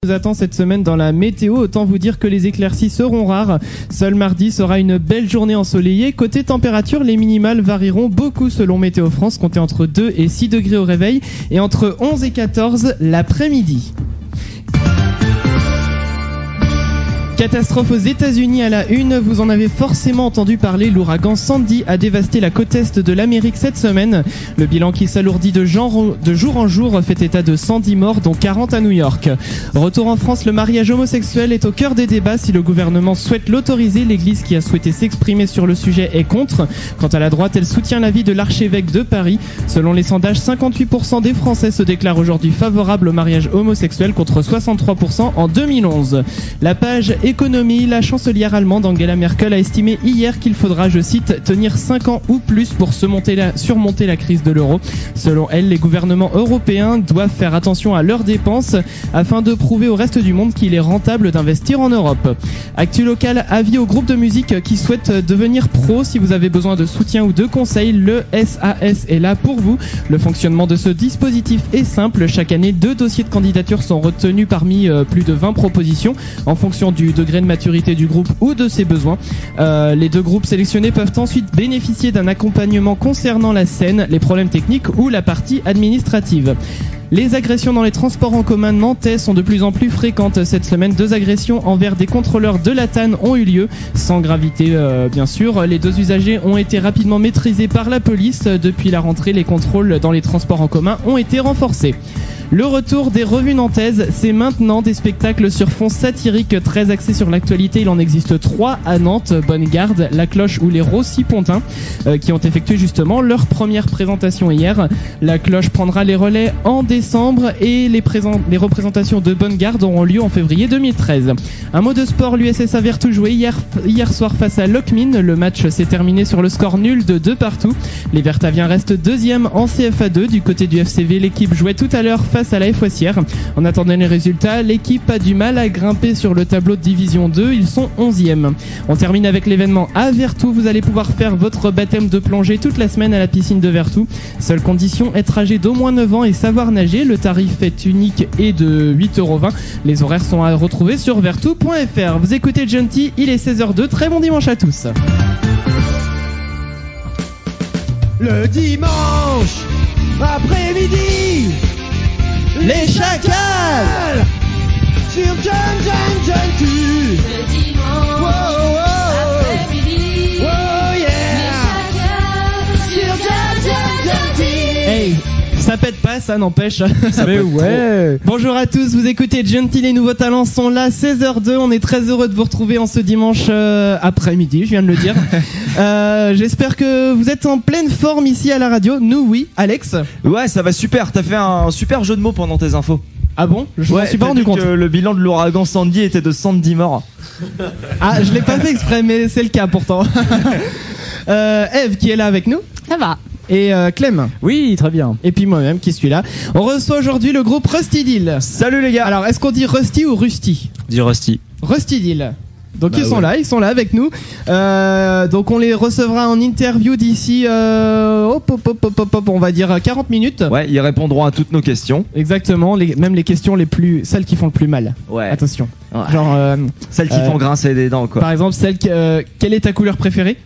Nous attend cette semaine dans la météo, autant vous dire que les éclaircies seront rares. Seul mardi sera une belle journée ensoleillée. Côté température, les minimales varieront beaucoup selon Météo France, comptez entre 2 et 6 degrés au réveil et entre 11 et 14 l'après-midi. Catastrophe aux États-Unis à la une, vous en avez forcément entendu parler, l'ouragan Sandy a dévasté la côte est de l'Amérique cette semaine. Le bilan qui s'alourdit de jour en jour fait état de 110 morts, dont 40 à New York. Retour en France, le mariage homosexuel est au cœur des débats. Si le gouvernement souhaite l'autoriser, l'église qui a souhaité s'exprimer sur le sujet est contre. Quant à la droite, elle soutient l'avis de l'archevêque de Paris. Selon les sondages, 58% des Français se déclarent aujourd'hui favorables au mariage homosexuel contre 63% en 2011. La page économie, la chancelière allemande Angela Merkel a estimé hier qu'il faudra, je cite, tenir 5 ans ou plus pour surmonter la crise de l'euro. Selon elle, les gouvernements européens doivent faire attention à leurs dépenses afin de prouver au reste du monde qu'il est rentable d'investir en Europe. Actu local, avis aux groupes de musique qui souhaitent devenir pro. Si vous avez besoin de soutien ou de conseils, le SAS est là pour vous. Le fonctionnement de ce dispositif est simple. Chaque année, 2 dossiers de candidature sont retenus parmi plus de 20 propositions en fonction du degré de maturité du groupe ou de ses besoins. Les 2 groupes sélectionnés peuvent ensuite bénéficier d'un accompagnement concernant la scène, les problèmes techniques ou la partie administrative. Les agressions dans les transports en commun nantais sont de plus en plus fréquentes cette semaine. 2 agressions envers des contrôleurs de la TAN ont eu lieu, sans gravité bien sûr. Les 2 usagers ont été rapidement maîtrisés par la police. Depuis la rentrée, les contrôles dans les transports en commun ont été renforcés. Le retour des revues nantaises, c'est maintenant des spectacles sur fond satirique très axés sur l'actualité. Il en existe 3 à Nantes, Bonne Garde, La Cloche ou les Rossi-Pontins, qui ont effectué justement leur première présentation hier. La Cloche prendra les relais en décembre et les représentations de Bonne Garde auront lieu en février 2013. Un mot de sport, l'USSA Vertou jouait hier soir face à Lockmin. Le match s'est terminé sur le score nul de 2-2. Les Vertaviens restent 2e en CFA2. Du côté du FCV, l'équipe jouait tout à l'heure face à la Foissière. En attendant les résultats, l'équipe a du mal à grimper sur le tableau de division 2, ils sont 11e. On termine avec l'événement à Vertou, vous allez pouvoir faire votre baptême de plongée toute la semaine à la piscine de Vertou. Seule condition, être âgé d'au moins 9 ans et savoir nager. Le tarif est unique et de 8,20 €. Les horaires sont à retrouver sur vertou.fr. Vous écoutez Gentil, il est 16h02, très bon dimanche à tous. Le dimanche après-midi, les chacals sur Gentil. Le dimanche après-midi, oh yeah, les chacals sur Gentil. Hey, ça pète pas, ça n'empêche. Mais ouais. Bonjour à tous, vous écoutez Gentil, les nouveaux talents sont là, 16h02, on est très heureux de vous retrouver en ce dimanche après-midi, je viens de le dire. J'espère que vous êtes en pleine forme ici à la radio, nous oui, Alex. Ouais, ça va super, t'as fait un super jeu de mots pendant tes infos. Ah bon? Je m'en suis pas rendu compte. Que le bilan de l'ouragan Sandy était de 110 morts. Ah, je l'ai pas fait exprès, mais c'est le cas pourtant. Eve qui est là avec nous. Ça va. Et Clem. Oui, très bien. Et puis moi-même qui suis là. On reçoit aujourd'hui le groupe Rusty Deal. Salut les gars. Alors, est-ce qu'on dit Rusty ou Rusty? Dis Rusty. Rusty Deal. Donc Bah ils sont là avec nous. Donc on les recevra en interview d'ici on va dire 40 minutes. Ouais, ils répondront à toutes nos questions. Exactement, même les questions celles qui font le plus mal. Ouais. Attention. Ouais. Genre Celles qui font grincer des dents quoi. par exemple quelle est ta couleur préférée?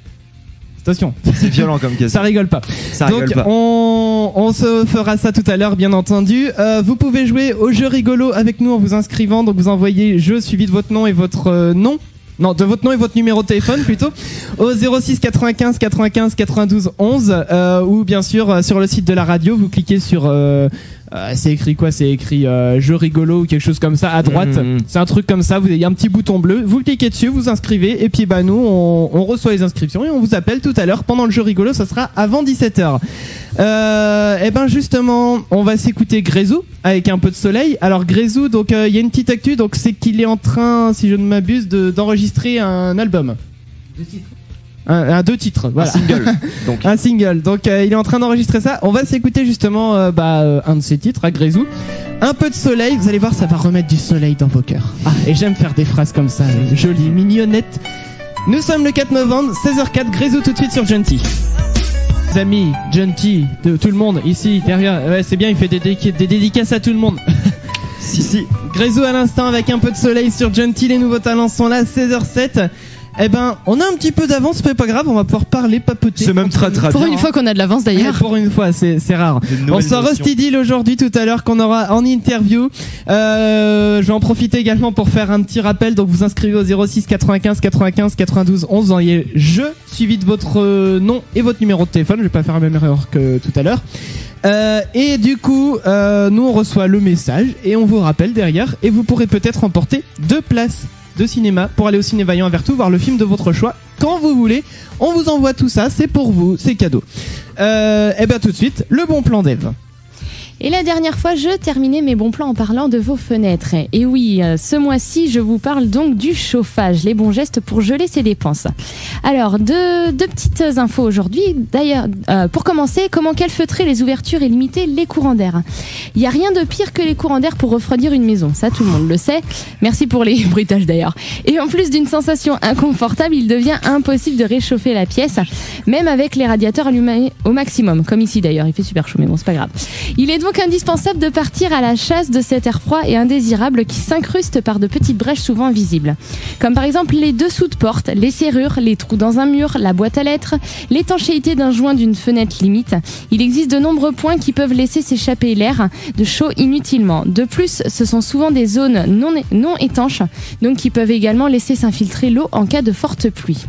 Attention. C'est violent comme question. Ça rigole pas. Ça Donc rigole pas. on se fera ça tout à l'heure bien entendu. Vous pouvez jouer au jeu rigolo avec nous en vous inscrivant. Donc vous envoyez jeu suivi de votre nom et votre nom. Non, de votre nom et votre numéro de téléphone plutôt au 06 95 95 92 11 ou bien sûr sur le site de la radio vous cliquez sur c'est écrit quoi? C'est écrit jeu rigolo ou quelque chose comme ça à droite. C'est un truc comme ça, il y a un petit bouton bleu, vous cliquez dessus, vous inscrivez et puis bah nous on reçoit les inscriptions et on vous appelle tout à l'heure pendant le jeu rigolo, ça sera avant 17h. Et ben justement, on va s'écouter Grezou avec un peu de soleil. Alors Grezou, donc il y a une petite actu, donc c'est qu'il est en train, si je ne m'abuse, d'enregistrer un album. 2 titres. 2 titres, voilà. Un single. Donc. Un single. Donc il est en train d'enregistrer ça. On va s'écouter justement un de ses titres à Grezou. Un peu de soleil, vous allez voir, ça va remettre du soleil dans vos cœurs. Ah, et j'aime faire des phrases comme ça, jolies, mignonnettes. Nous sommes le 4 novembre, 16h04, Grezou tout de suite sur Gentil. Les amis, Gentil, de tout le monde ici derrière. Ouais, c'est bien, il fait des dédicaces à tout le monde. Si. Grézou à l'instant avec un peu de soleil sur Gentil, les nouveaux talents sont là, 16h07. Eh ben, on a un petit peu d'avance, c'est pas grave, on va pouvoir parler, papoter. C'est même très bien. Pour une fois qu'on a de l'avance d'ailleurs. Pour une fois, c'est rare. Une On nouvelle sort notion. Rusty Deal aujourd'hui, tout à l'heure, qu'on aura en interview. Je vais en profiter également pour faire un petit rappel. Donc, vous inscrivez au 06 95 95 92 11. Vous envoyez je, suivi de votre nom et votre numéro de téléphone. Je vais pas faire la même erreur que tout à l'heure. Et du coup, nous on reçoit le message et on vous rappelle derrière. Et vous pourrez peut-être emporter 2 places de cinéma pour aller au Ciné Vaillant à Vertou voir le film de votre choix quand vous voulez. On vous envoie tout ça, c'est pour vous, c'est cadeau. Et ben tout de suite, le bon plan d'Ève. Et la dernière fois, je terminais mes bons plans en parlant de vos fenêtres. Et oui, ce mois-ci, je vous parle donc du chauffage, les bons gestes pour geler ses dépenses. Alors, deux petites infos aujourd'hui. D'ailleurs, pour commencer, comment calfeutrer les ouvertures et limiter les courants d'air. Il n'y a rien de pire que les courants d'air pour refroidir une maison, ça tout le monde le sait. Merci pour les bruitages d'ailleurs. Et en plus d'une sensation inconfortable, il devient impossible de réchauffer la pièce, même avec les radiateurs allumés au maximum, comme ici d'ailleurs, il fait super chaud mais bon c'est pas grave. Il est donc indispensable de partir à la chasse de cet air froid et indésirable qui s'incruste par de petites brèches souvent invisibles. Comme par exemple les dessous de porte, les serrures, les trous dans un mur, la boîte à lettres, l'étanchéité d'un joint d'une fenêtre limite. Il existe de nombreux points qui peuvent laisser s'échapper l'air de chaud inutilement. De plus, ce sont souvent des zones non étanches, donc qui peuvent également laisser s'infiltrer l'eau en cas de forte pluie.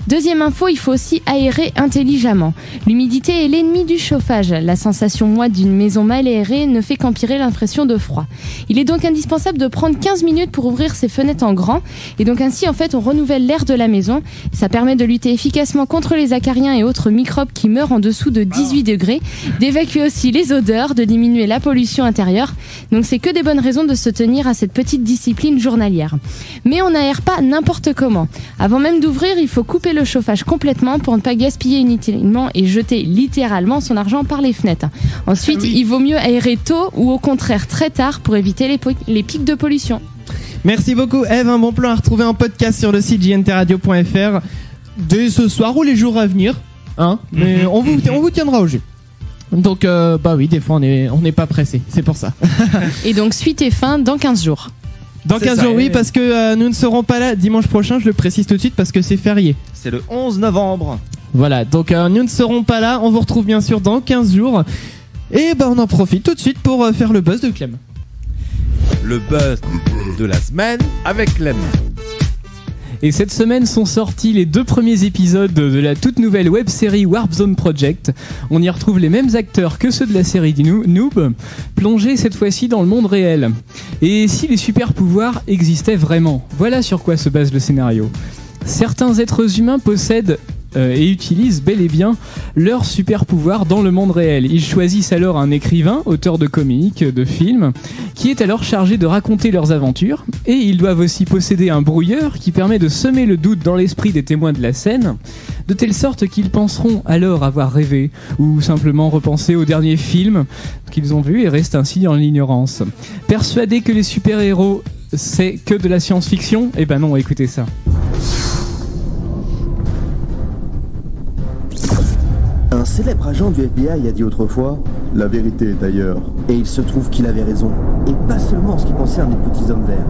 Deuxième info, il faut aussi aérer intelligemment. L'humidité est l'ennemi du chauffage. La sensation moite d'une maison mal aérée ne fait qu'empirer l'impression de froid. Il est donc indispensable de prendre 15 minutes pour ouvrir ses fenêtres en grand. Et donc ainsi, en fait, on renouvelle l'air de la maison. Ça permet de lutter efficacement contre les acariens et autres microbes qui meurent en dessous de 18 degrés, d'évacuer aussi les odeurs, de diminuer la pollution intérieure. Donc c'est que des bonnes raisons de se tenir à cette petite discipline journalière. Mais on n'aère pas n'importe comment. Avant même d'ouvrir, il faut couper le chauffage complètement pour ne pas gaspiller inutilement et jeter littéralement son argent par les fenêtres. Ensuite, il vaut mieux aérer tôt ou au contraire très tard pour éviter les pics de pollution. Merci beaucoup Eve, un bon plan à retrouver en podcast sur le site jntradio.fr dès ce soir ou les jours à venir, hein. Mais on vous tiendra au jus. Donc bah oui, des fois on n'est pas pressé, c'est pour ça. Et donc suite et fin dans 15 jours. Dans 15 jours, oui, parce que nous ne serons pas là dimanche prochain, je le précise tout de suite parce que c'est férié. C'est le 11 novembre. Voilà, donc nous ne serons pas là, on vous retrouve bien sûr dans 15 jours. Et bah on en profite tout de suite pour faire le buzz de Clem. Le buzz de la semaine avec Clem. Et cette semaine sont sortis les 2 premiers épisodes de la toute nouvelle web-série Warp Zone Project. On y retrouve les mêmes acteurs que ceux de la série Noob, plongés cette fois-ci dans le monde réel. Et si les super-pouvoirs existaient vraiment? Voilà sur quoi se base le scénario. Certains êtres humains possèdent et utilisent bel et bien leurs super pouvoirs dans le monde réel. Ils choisissent alors un écrivain, auteur de comics, de films, qui est alors chargé de raconter leurs aventures, et ils doivent aussi posséder un brouilleur qui permet de semer le doute dans l'esprit des témoins de la scène, de telle sorte qu'ils penseront alors avoir rêvé, ou simplement repenser au dernier film qu'ils ont vu et restent ainsi dans l'ignorance. Persuadés que les super-héros c'est que de la science-fiction? Eh ben non, écoutez ça. Un célèbre agent du FBI a dit autrefois « La vérité d'ailleurs ». Et il se trouve qu'il avait raison. Et pas seulement en ce qui concerne les petits hommes verts.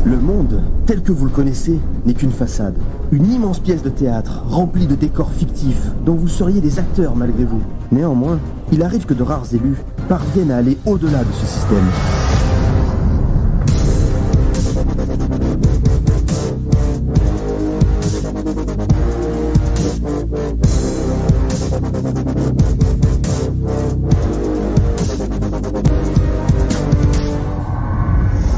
Le monde, tel que vous le connaissez, n'est qu'une façade. Une immense pièce de théâtre, remplie de décors fictifs, dont vous seriez des acteurs malgré vous. Néanmoins, il arrive que de rares élus parviennent à aller au-delà de ce système.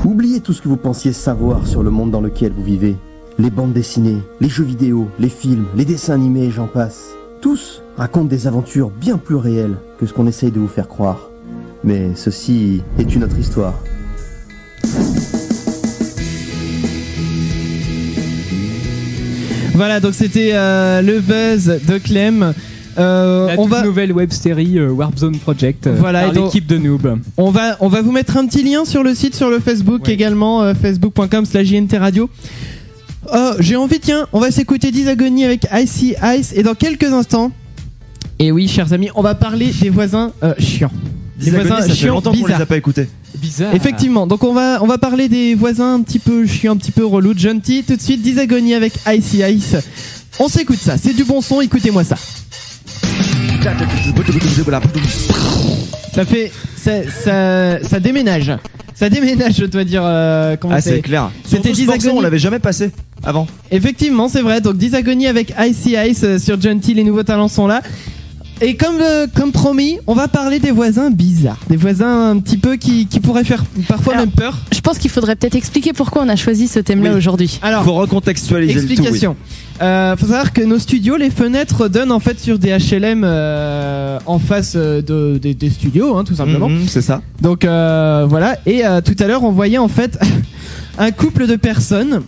Oubliez tout ce que vous pensiez savoir sur le monde dans lequel vous vivez. Les bandes dessinées, les jeux vidéo, les films, les dessins animés et j'en passe. Tous racontent des aventures bien plus réelles que ce qu'on essaye de vous faire croire. Mais ceci est une autre histoire. Voilà, donc c'était le buzz de Clem. La toute nouvelle web-série Warp Zone Project voilà, par l'équipe de Noob. On va vous mettre un petit lien sur le site, sur le Facebook également, facebook.com/JNTRadio. J'ai envie, tiens, on va s'écouter Disagony avec Icy Ice et dans quelques instants, et oui chers amis, on va parler des voisins chiants. Des Disagony, voisins ça fait chiants, longtemps qu'on les bizarres. a pas écoutés. Bizarre. Effectivement, donc on va parler des voisins un petit peu chiants, un petit peu relous. Gentil, tout de suite, Disagonie avec Icy Ice. On s'écoute ça, c'est du bon son, écoutez-moi ça. Ça déménage. Ça déménage, je dois dire. Comment c'est clair. C'était Disagonie, on l'avait jamais passé avant. Effectivement, c'est vrai. Donc Disagonie avec Icy Ice sur Gentil, les nouveaux talents sont là. Et comme promis, on va parler des voisins bizarres, des voisins un petit peu qui pourraient faire parfois même peur. Je pense qu'il faudrait peut-être expliquer pourquoi on a choisi ce thème-là aujourd'hui. Alors, faut recontextualiser explication. Le tout. Faut savoir que nos studios, les fenêtres donnent en fait sur des HLM en face des studios, hein, tout simplement. C'est ça. Donc voilà. Et tout à l'heure, on voyait en fait un couple de personnes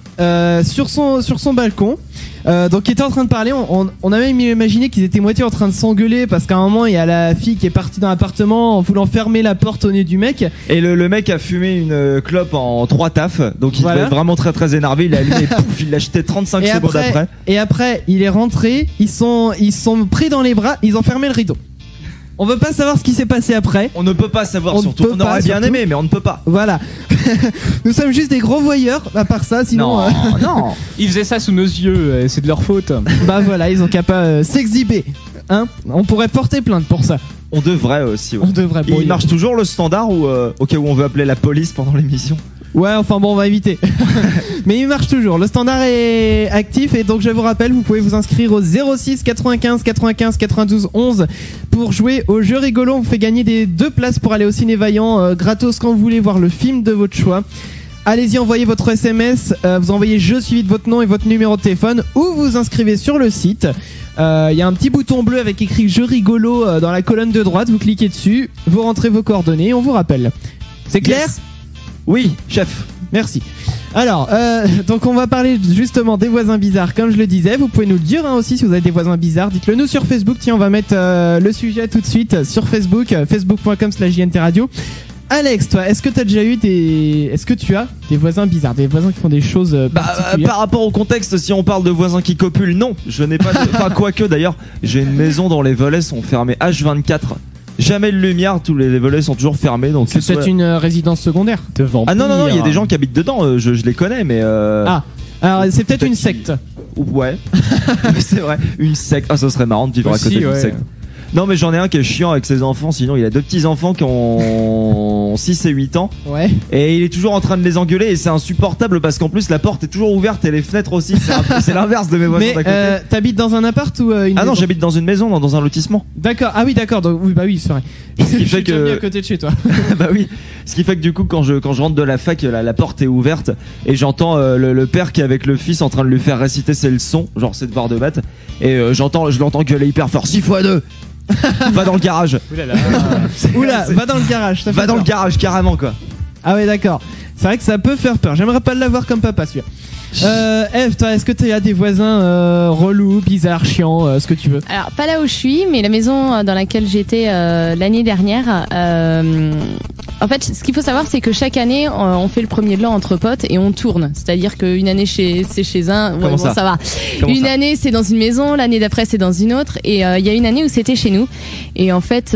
sur son balcon. Donc qui était en train de parler, on a même imaginé qu'ils étaient moitié en train de s'engueuler parce qu'à un moment il y a la fille qui est partie dans l'appartement en voulant fermer la porte au nez du mec. Et le mec a fumé une clope en 3 tafs, donc il devait être vraiment très très énervé, il a allumé et pouf, il l'a jeté 35 secondes après. Et après il est rentré, ils sont pris dans les bras, ils ont fermé le rideau. On veut pas savoir ce qui s'est passé après. On ne peut pas savoir surtout. On aurait bien aimé, mais on ne peut pas. Voilà. Nous sommes juste des gros voyeurs, à part ça, sinon. Non. Ils faisaient ça sous nos yeux, c'est de leur faute. Bah voilà, ils ont qu'à pas s'exhiber. Hein, on pourrait porter plainte pour ça. On devrait aussi. Ouais. On devrait. Il marche toujours le standard ou au cas où on veut appeler la police pendant l'émission? Ouais, enfin bon, on va éviter. Mais il marche toujours. Le standard est actif et donc je vous rappelle, vous pouvez vous inscrire au 06 95 95 92 11 pour jouer au jeu rigolo. On vous fait gagner des 2 places pour aller au ciné Vaillant gratos quand vous voulez voir le film de votre choix. Allez-y, envoyez votre SMS, vous envoyez jeu suivi de votre nom et votre numéro de téléphone ou vous inscrivez sur le site. Il y a un petit bouton bleu avec écrit jeu rigolo dans la colonne de droite, vous cliquez dessus, vous rentrez vos coordonnées et on vous rappelle. C'est clair ? Yes. Oui, chef. Merci. Alors, donc on va parler justement des voisins bizarres, comme je le disais. Vous pouvez nous le dire hein, aussi si vous avez des voisins bizarres. Dites-le nous sur Facebook. Tiens, on va mettre le sujet tout de suite sur Facebook, facebook.com/JNT Radio. Alex, toi, est-ce que tu as des voisins bizarres, des voisins qui font des choses particulières? Par rapport au contexte, si on parle de voisins qui copulent, non, je n'ai pas. Enfin, quoique d'ailleurs, j'ai une maison dont les volets sont fermés H24. Jamais de lumière, tous les volets sont toujours fermés. Donc c'est peut-être une résidence secondaire. Ah non, il y a des gens qui habitent dedans. Je les connais, mais. Ah, alors c'est peut-être une secte. Ouais, c'est vrai, une secte. Ah, ça serait marrant de vivre à côté d'une secte. Non, mais j'en ai un qui est chiant avec ses enfants. Sinon, il a 2 petits enfants qui ont 6 et 8 ans. Ouais. Et il est toujours en train de les engueuler. Et c'est insupportable parce qu'en plus, la porte est toujours ouverte et les fenêtres aussi. C'est l'inverse de mes voisins d'à côté. Mais t'habites dans un appart ou une maison? Non, j'habite dans une maison, dans un lotissement. D'accord. Ah oui, d'accord. Donc, oui, bah oui, c'est vrai. Ce qui fait que. À côté de chez toi. Bah oui. Ce qui fait que du coup, quand je rentre de la fac, la porte est ouverte et j'entends le père qui est avec le fils en train de lui faire réciter ses leçons, genre ses devoirs de maths. Et je l'entends gueuler hyper fort. 6 x 2. Va dans le garage. Oula, va dans le garage. Va dans le garage carrément quoi. Ah ouais, d'accord. C'est vrai que ça peut faire peur. J'aimerais pas l'avoir comme papa celui-là. Eve, toi, est-ce que tu as des voisins relous, bizarres, chiants, ce que tu veux? Alors, pas là où je suis, mais la maison dans laquelle j'étais l'année dernière. En fait, ce qu'il faut savoir, c'est que chaque année, on fait le premier de l'an entre potes et on tourne. C'est-à-dire qu'une année c'est chez un, ouais, bon, ça va. Une année c'est dans une maison, l'année d'après c'est dans une autre, et il y a une année où c'était chez nous. Et en fait,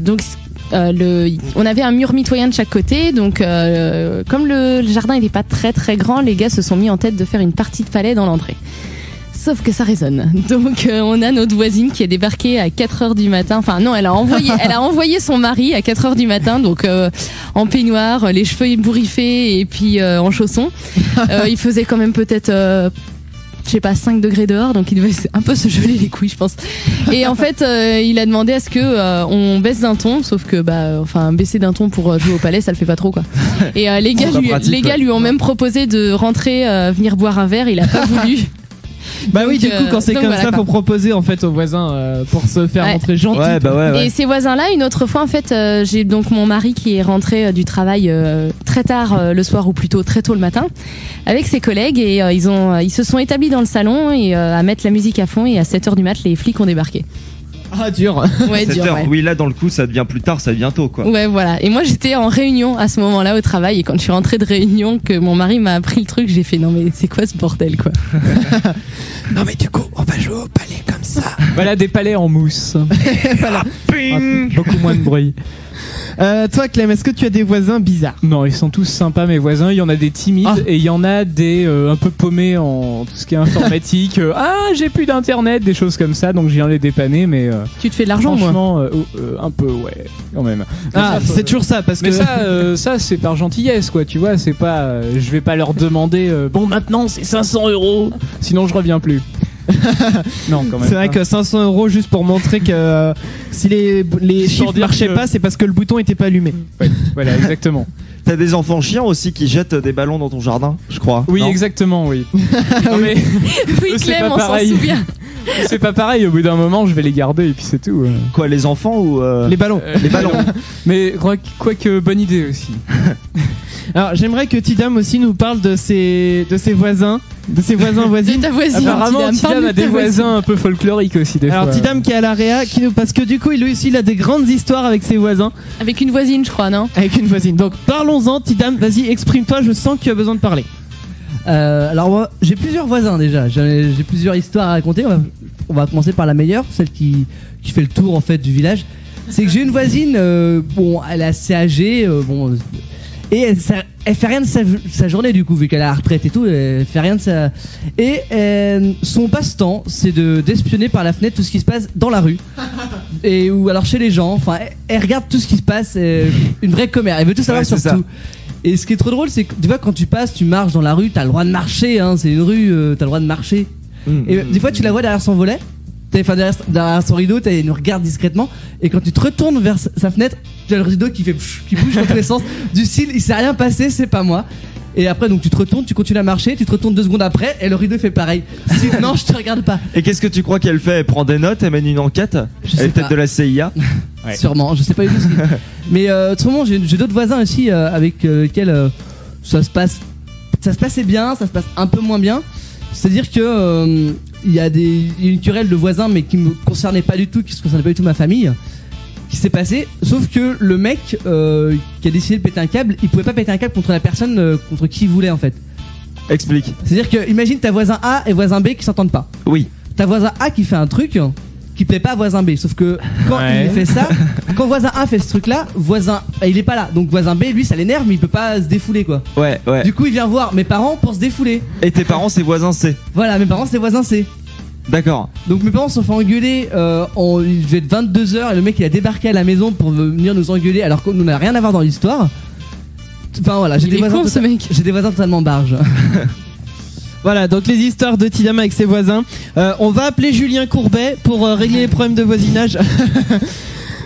donc on avait un mur mitoyen de chaque côté, donc comme le jardin n'était pas très très grand, les gars se sont mis en tête de faire une partie de palais dans l'entrée. Sauf que ça résonne. Donc on a notre voisine qui est débarquée à 4h du matin. Enfin non, elle a envoyé son mari à 4h du matin, donc en peignoir, les cheveux ébouriffés et puis en chaussons. Il faisait quand même peut-être je sais pas 5 degrés dehors, donc il devait un peu se geler les couilles, je pense. Et en fait, il a demandé à ce que on baisse d'un ton, sauf que baisser d'un ton pour jouer au palais, ça le fait pas trop quoi. Et les gars lui ont même proposé de rentrer venir boire un verre, il a pas voulu. Bah donc, oui, du coup, quand c'est comme voilà, ça, faut proposer en fait aux voisins pour se faire rentrer gentil. Ouais, bah ouais. Et ces voisins-là, une autre fois, en fait, j'ai donc mon mari qui est rentré du travail très tard le soir ou plutôt très tôt le matin avec ses collègues et ils se sont établis dans le salon et à mettre la musique à fond et à 7h du mat, les flics ont débarqué. Ah dur. Ouais, dur. Ouais. Oui, là dans le coup ça devient plus tard, ça devient tôt quoi. Ouais, voilà. Et moi j'étais en réunion à ce moment-là au travail et quand je suis rentrée de réunion que mon mari m'a appris le truc, j'ai fait non mais c'est quoi ce bordel quoi. Non mais du coup on va jouer au palais comme ça. Voilà des palais en mousse. Voilà. Beaucoup moins de bruit. Toi, Clem, est-ce que tu as des voisins bizarres? Non, ils sont tous sympas, mes voisins. Il y en a des timides et il y en a des un peu paumés en tout ce qui est informatique. J'ai plus d'internet, des choses comme ça, donc je viens les dépanner, mais Tu te fais de l'argent, moi. franchement, un peu, ouais, quand même. C'est toujours ça, parce que. Mais ça c'est par gentillesse, quoi, tu vois, c'est pas. Je vais pas leur demander, bon, maintenant c'est 500 €, sinon je reviens plus. Non, quand même. C'est vrai que 500 € juste pour montrer que si les chiffres dire marchaient que- pas, c'est parce que le bouton était pas allumé. Ouais, voilà, exactement. T'as des enfants chiants aussi qui jettent des ballons dans ton jardin, je crois. Oui, non exactement, oui. Non, mais Oui, eux, c'est Clem, pas on s'en pareil. souvient. C'est pas pareil, au bout d'un moment, je vais les garder et puis c'est tout. Quoi, les enfants ou Les ballons. les ballons? Mais quoique, bonne idée aussi. Alors, j'aimerais que Tidam aussi nous parle de ses voisins, voisines. De ta voisine. Apparemment, Tidam, Tidam parle a de des ta voisine. voisins un peu folkloriques aussi, des Alors fois. Tidam qui est à la réa, parce que du coup lui aussi il a des grandes histoires avec ses voisins, Avec une voisine, je crois, non? avec une voisine. Donc parlons-en, Tidam, vas-y exprime-toi, je sens que tu as besoin de parler. Alors moi, j'ai plusieurs voisins déjà. J'ai plusieurs histoires à raconter. On va commencer par la meilleure, celle qui fait le tour en fait du village. C'est que j'ai une voisine, bon, elle est assez âgée, bon, et elle fait rien de sa journée du coup, vu qu'elle a la retraite et tout, elle fait rien de sa. Et son passe-temps, c'est d'espionner par la fenêtre tout ce qui se passe dans la rue, ou alors chez les gens. Enfin, elle regarde tout ce qui se passe, une vraie commère. Elle veut tout savoir Ouais, sur c'est tout. Et ce qui est trop drôle, c'est que tu vois, quand tu passes, tu marches dans la rue, t'as le droit de marcher, hein, c'est une rue, t'as le droit de marcher. Et des fois, tu la vois derrière son volet, enfin derrière son rideau, elle nous regarde discrètement, et quand tu te retournes vers sa fenêtre, tu as le rideau qui bouge dans tous les sens, du style, il s'est rien passé, c'est pas moi. Et après, donc tu te retournes, tu continues à marcher, tu te retournes 2 secondes après, et le rideau fait pareil. Non, je te regarde pas. Et qu'est-ce que tu crois qu'elle fait? Elle prend des notes, elle mène une enquête? Je sais Elle est peut-être pas. de la CIA? Ouais. Sûrement, je sais pas du tout. Mais autrement, j'ai d'autres voisins aussi avec lesquels ça se passait bien, ça se passe un peu moins bien. C'est-à-dire que il y a une querelle de voisins, mais qui me concernait pas du tout, qui ne concernait pas du tout ma famille, qui s'est passé. Sauf que le mec qui a décidé de péter un câble, il pouvait pas péter un câble contre la personne contre qui il voulait en fait. Explique. C'est-à-dire que imagine ta voisin A et voisin B qui s'entendent pas. Oui. Ta voisin A qui fait un truc qui plaît pas à voisin B. Sauf que quand Ouais. il fait ça, quand voisin A fait ce truc là, voisin il est pas là. Donc voisin B, lui ça l'énerve, mais il peut pas se défouler quoi. Ouais, ouais. Du coup il vient voir mes parents pour se défouler. Et tes parents, c'est voisins C. Voilà, mes parents c'est voisin C. D'accord. Donc mes parents se sont fait engueuler, il devait être 22h et le mec il a débarqué à la maison pour venir nous engueuler alors qu'on n'a rien à voir dans l'histoire. Enfin voilà, j'ai Il des est voisins con, ce mec. j'ai des voisins totalement barges. Voilà, donc les histoires de Tidam avec ses voisins. On va appeler Julien Courbet pour régler les problèmes de voisinage.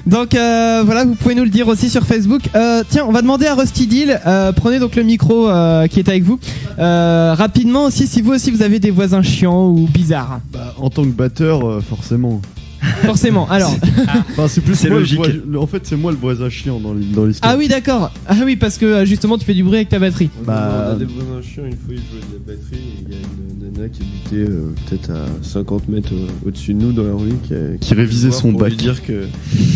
Donc voilà, vous pouvez nous le dire aussi sur Facebook. Tiens, on va demander à Rusty Deal, prenez donc le micro qui est avec vous. Rapidement aussi, si vous aussi vous avez des voisins chiants ou bizarres. Bah, en tant que batteur, forcément. Forcément. Alors, Enfin, c'est plus C'est moi logique. en fait, c'est moi le voisin chiant dans l'histoire. ah oui, d'accord. Ah oui, parce que justement tu fais du bruit avec ta batterie. Bah, On a des voisins chiants, une fois ils jouaient de la batterie et il y a une nana qui habitait peut-être à 50 mètres au-dessus de nous dans la rue Qui révisait son pour bac. lui dire que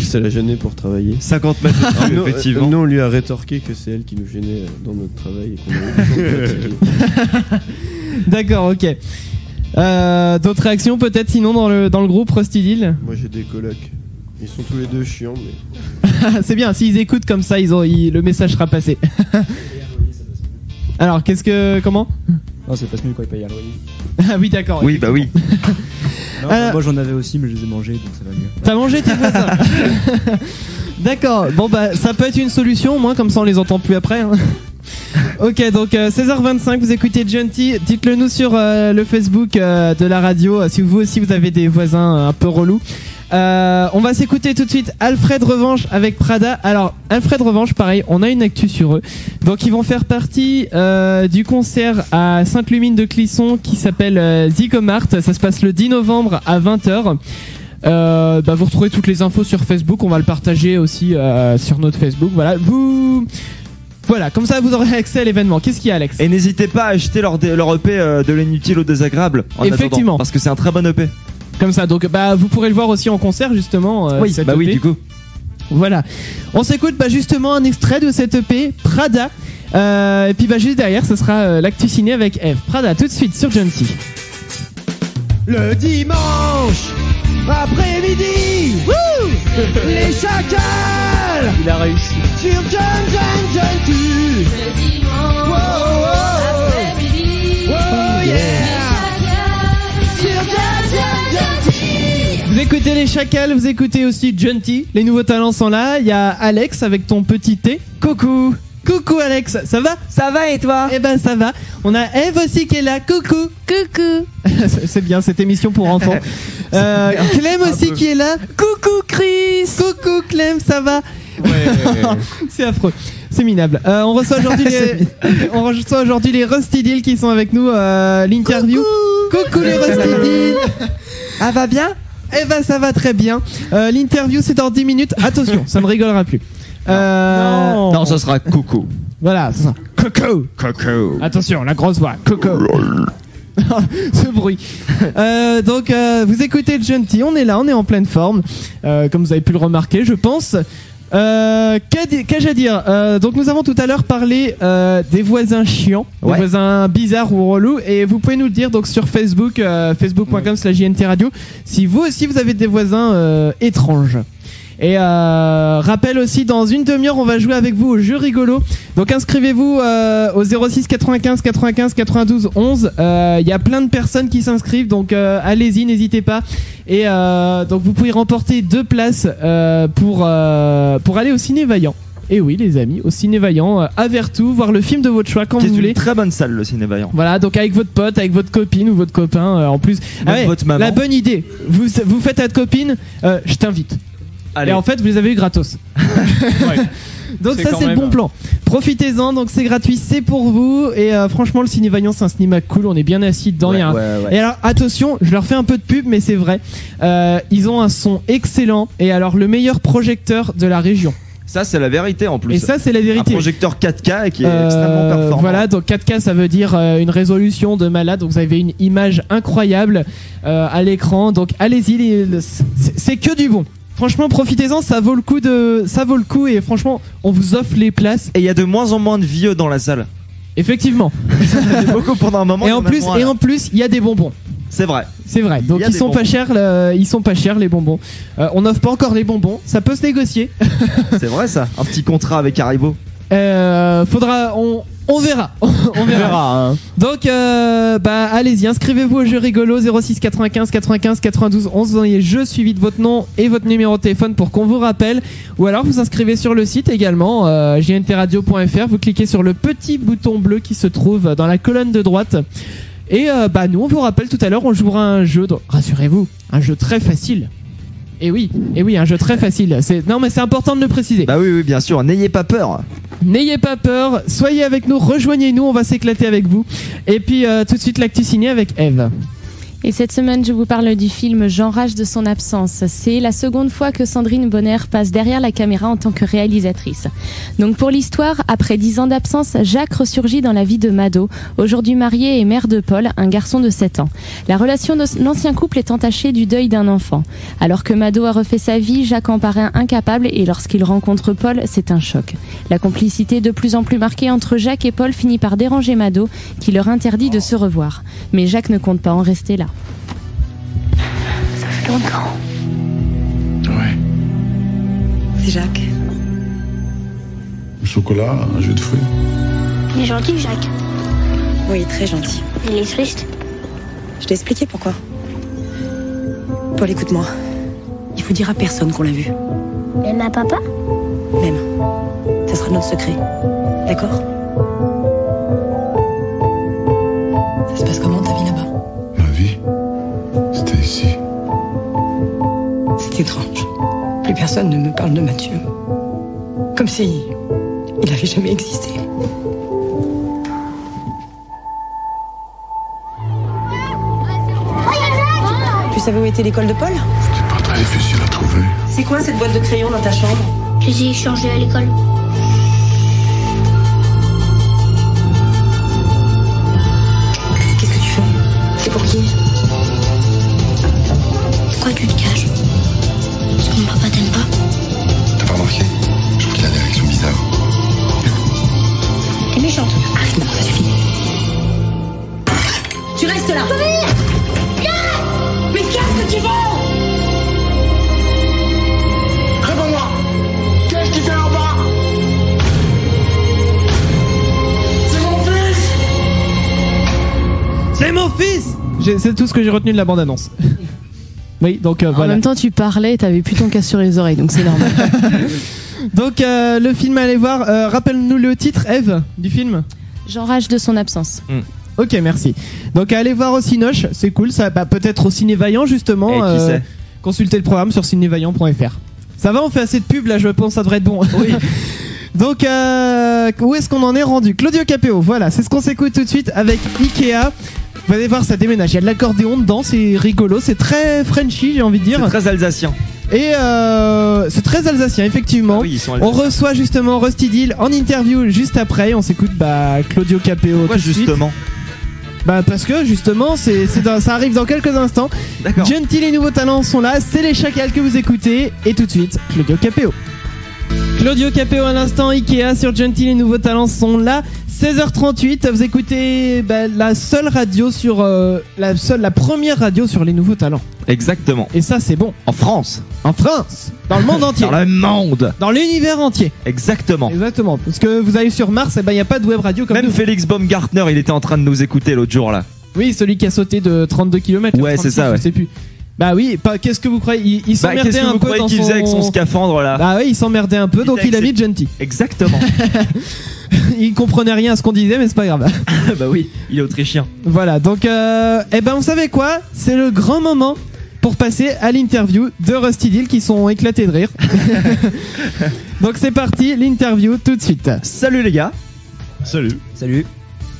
ça la gênait pour travailler. 50 mètres au-dessus, Nous, effectivement. nous, on lui a rétorqué que c'est elle qui nous gênait dans notre travail et qu'on avait besoin de D'accord, ok. D'autres réactions peut-être sinon dans le groupe Rusty Deal. Moi j'ai des colocs. Ils sont tous les deux chiants mais... C'est bien, s'ils écoutent comme ça, le message sera passé. Alors, comment Non, ça passe mieux quand il paye un loyer. Ah oui, d'accord. Oui, bah oui. Non, Ah. moi j'en avais aussi, mais je les ai mangés, donc ça va mieux. T'as mangé tes voisins. D'accord. Bon bah ça peut être une solution, au moins comme ça on les entend plus après. Hein. Ok, donc 16h25, vous écoutez Genty. Dites-le nous sur le Facebook de la radio si vous aussi vous avez des voisins un peu relous. On va s'écouter tout de suite Alfred Revanche avec Prada. Alors Alfred Revanche, pareil, on a une actu sur eux. Donc ils vont faire partie du concert à Sainte-Lumine de Clisson qui s'appelle Zigomart. Ça se passe le 10 novembre à 20h. Vous retrouvez toutes les infos sur Facebook. On va le partager aussi sur notre Facebook. Voilà, comme ça vous aurez accès à l'événement. Qu'est-ce qu'il y a, Alex? Et n'hésitez pas à acheter leur EP de l'inutile au désagréable. En Effectivement. attendant, parce que c'est un très bon EP. Comme ça, donc vous pourrez le voir aussi en concert justement. Cette oui, EP. du coup. Voilà. On s'écoute justement un extrait de cette EP, Prada. Et puis juste derrière, ce sera l'actu ciné avec Eve. Prada, tout de suite sur Genty. Le dimanche après-midi, Les chacals Il a réussi. sur Junkie. Le dimanche après-midi. Oh yeah. Sur Vous écoutez les chacals, vous écoutez aussi Junty. Les nouveaux talents sont là. Il y a Alex avec ton petit thé. Coucou. Coucou Alex, ça va? Ça va et toi? Eh ben ça va. On a Eve aussi qui est là. Coucou. Coucou. C'est bien cette émission pour enfants. Clem aussi qui est là. Coucou Chris. Coucou Clem, ça va? C'est affreux. C'est minable. On reçoit aujourd'hui les Rusty Deal qui sont avec nous. L'interview. Coucou les Rusty Deal. Ah, va bien? Eh ben ça va très bien. L'interview c'est dans 10 minutes. Attention, ça ne rigolera plus. Non, ça sera coucou. Voilà, c'est ça. Coucou. Coucou. Attention, la grosse voix. Coucou. Ce bruit. Donc, vous écoutez le Junty. On est là, on est en pleine forme. Comme vous avez pu le remarquer, je pense. Qu'ai-je à dire? Donc, nous avons tout à l'heure parlé des voisins chiants, des voisins bizarres ou relous. Et vous pouvez nous le dire donc sur Facebook, facebook.com/JNT Radio, si vous aussi vous avez des voisins étranges. Et rappel aussi, dans une demi-heure on va jouer avec vous au jeu rigolo. Donc inscrivez-vous au 06 95 95 92 11. Il y a plein de personnes qui s'inscrivent, donc allez-y, n'hésitez pas. Et donc vous pouvez remporter 2 places pour aller au Ciné Vaillant. Et oui les amis, au Ciné Vaillant à Vertou, voir le film de votre choix quand vous voulez. C'est une très bonne salle, le Ciné Vaillant. Voilà, donc avec votre pote, avec votre copine ou votre copain en plus. Votre maman. La bonne idée, vous faites à votre copine, je t'invite. Allez. Et en fait, vous les avez eu gratos. Donc ça, c'est le bon plan. Profitez-en, donc c'est gratuit, c'est pour vous. Et franchement, le Ciné Vaillant, c'est un cinéma cool. On est bien assis dedans. Ouais. Et alors, attention, je leur fais un peu de pub, mais c'est vrai. Ils ont un son excellent. Et alors, le meilleur projecteur de la région. Ça, c'est la vérité en plus. Et ça, c'est la vérité. Un projecteur 4K qui est extrêmement performant. Voilà, donc 4K, ça veut dire une résolution de malade. Donc vous avez une image incroyable à l'écran. Donc allez-y, c'est que du bon. Franchement, profitez-en, ça vaut le coup et franchement, on vous offre les places. Et il y a de moins en moins de vieux dans la salle. Effectivement. C'est beaucoup pendant un moment. Et en plus, il y a des bonbons. C'est vrai. C'est vrai. Donc ils sont pas chers, les bonbons. On n'offre pas encore les bonbons, ça peut se négocier. C'est vrai ça. Un petit contrat avec Haribo. On verra. On verra. Hein. Donc, allez-y, inscrivez-vous au jeu rigolo 06 95 95 92 11. Vous envoyez jeu suivi de votre nom et votre numéro de téléphone pour qu'on vous rappelle. Ou alors vous inscrivez sur le site également, jntradio.fr. Vous cliquez sur le petit bouton bleu qui se trouve dans la colonne de droite. Et nous, on vous rappelle tout à l'heure, on jouera un jeu. Donc, rassurez-vous, un jeu très facile. Et oui, un jeu très facile. Non, mais c'est important de le préciser. Bah oui, bien sûr. N'ayez pas peur. N'ayez pas peur. Soyez avec nous, rejoignez-nous, on va s'éclater avec vous. Et puis tout de suite l'actu ciné avec Eve. Et cette semaine, je vous parle du film J'enrage de son absence. C'est la seconde fois que Sandrine Bonner passe derrière la caméra en tant que réalisatrice. Donc pour l'histoire, après 10 ans d'absence, Jacques ressurgit dans la vie de Mado, aujourd'hui mariée et mère de Paul, un garçon de 7 ans. La relation de l'ancien couple est entachée du deuil d'un enfant. Alors que Mado a refait sa vie, Jacques en paraît incapable et lorsqu'il rencontre Paul, c'est un choc. La complicité de plus en plus marquée entre Jacques et Paul finit par déranger Mado, qui leur interdit de se revoir. Mais Jacques ne compte pas en rester là. Ça fait longtemps. Ouais. C'est Jacques. Le chocolat, un jus de fruits. Il est gentil, Jacques. Oui, très gentil. Il est triste. Je t'ai expliqué pourquoi. Paul, écoute-moi. Il faut dire à personne qu'on l'a vu. Même à papa? Même. Ça sera notre secret. D'accord? Ça se passe comment ta vie là-bas? Ma vie? C'était ici. C'est étrange. Plus personne ne me parle de Mathieu. Comme si il avait jamais existé. Tu savais où était l'école de Paul? C'était pas très difficile à trouver. C'est quoi cette boîte de crayons dans ta chambre? Je les ai échangés à l'école. Qu'est-ce que tu fais? C'est pour qui? Pourquoi tu te caches? Parce que mon papa t'aime pas. T'as pas remarqué? Je trouve qu'il a des réactions bizarres. T'es méchante. Arrête maintenant, ça suffit. Tu restes là. Mais qu'est-ce que tu veux? C'est mon fils. C'est tout ce que j'ai retenu de la bande-annonce. Oui, donc En voilà. même temps, tu parlais, t'avais plus ton casque sur les oreilles, donc c'est normal. Donc le film à aller voir, rappelle-nous le titre, Eve, du film. J'enrage de son absence. Ok, merci. Donc allez voir au Cinoche, c'est cool, ça peut-être au Ciné Vaillant justement. Et qui sait. Consultez le programme sur cinévaillant.fr. Ça va, on fait assez de pub là, je pense, ça devrait être bon. Oui. Donc où est-ce qu'on en est rendu? Claudio Capéo, voilà, c'est ce qu'on s'écoute tout de suite avec Ikea. Vous allez voir, ça déménage, il y a de l'accordéon dedans, c'est rigolo, c'est très Frenchy, j'ai envie de dire. C'est très alsacien. Et c'est très alsacien, effectivement. Ah oui, ils sont on alsaciens. reçoit justement Rusty Deal en interview juste après. On s'écoute Claudio Capéo. Pourquoi tout de suite. justement? Parce que justement, ça arrive dans quelques instants. D'accord. Gentil, les nouveaux talents sont là. C'est les Chacals que vous écoutez. Et tout de suite, Claudio Capéo. Claudio Capéo à l'instant, Ikea sur Gentil, les nouveaux talents sont là. 16h38, vous écoutez la seule radio sur la première radio sur les nouveaux talents. Exactement. Et ça, c'est bon. En France. En France, dans le monde entier. Dans le monde. Dans l'univers entier. Exactement. Exactement. Parce que vous allez sur Mars, il n'y a pas de web radio comme Même nous. Félix Baumgartner, il était en train de nous écouter l'autre jour là. Oui, celui qui a sauté de 32 km. Ouais, c'est ça, ouais. Je sais plus. Bah oui, qu'est-ce que vous croyez? Il s'emmerdait qu'est-ce que un vous peu croyez dans qu'il faisait avec son scaphandre là? Bah oui, il s'emmerdait un peu, donc il a mis Gentil. Exactement. Il comprenait rien à ce qu'on disait, mais c'est pas grave. Bah oui, il est autrichien. Voilà, donc vous savez quoi? C'est le grand moment pour passer à l'interview de Rusty Deal qui sont éclatés de rire. Donc c'est parti, l'interview tout de suite. Salut les gars. Salut. Salut.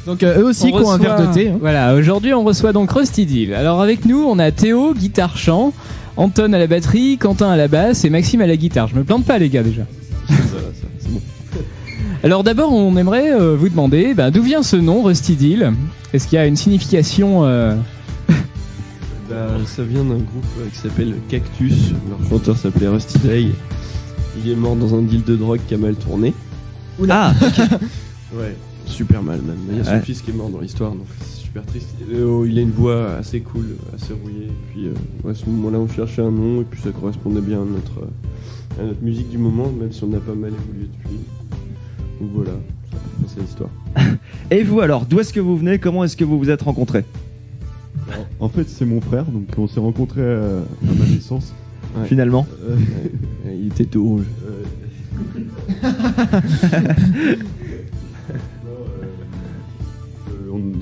Donc eux aussi qui ont un verre de thé. Hein. Voilà, aujourd'hui on reçoit donc Rusty Deal. Alors avec nous on a Théo, guitare chant, Anton à la batterie, Quentin à la basse et Maxime à la guitare. Je me plante pas les gars déjà. C'est bon. Alors d'abord on aimerait vous demander d'où vient ce nom Rusty Deal. Est-ce qu'il y a une signification Ça vient d'un groupe qui s'appelle Cactus. Leur chanteur s'appelait Rusty Day. Il est mort dans un deal de drogue qui a mal tourné. Oula. Ouais, super mal même. Il y a son fils qui est mort dans l'histoire, donc c'est super triste. Il a une voix assez cool, assez rouillée. Et puis à ce moment-là, on cherchait un nom et puis ça correspondait bien à notre musique du moment, même si on a pas mal évolué depuis. Donc voilà, c'est l'histoire. Et vous alors, d'où est-ce que vous venez? Comment est-ce que vous vous êtes rencontrés? En fait, c'est mon frère, donc on s'est rencontrés à ma naissance. Ouais. Finalement. Il était tout rouge.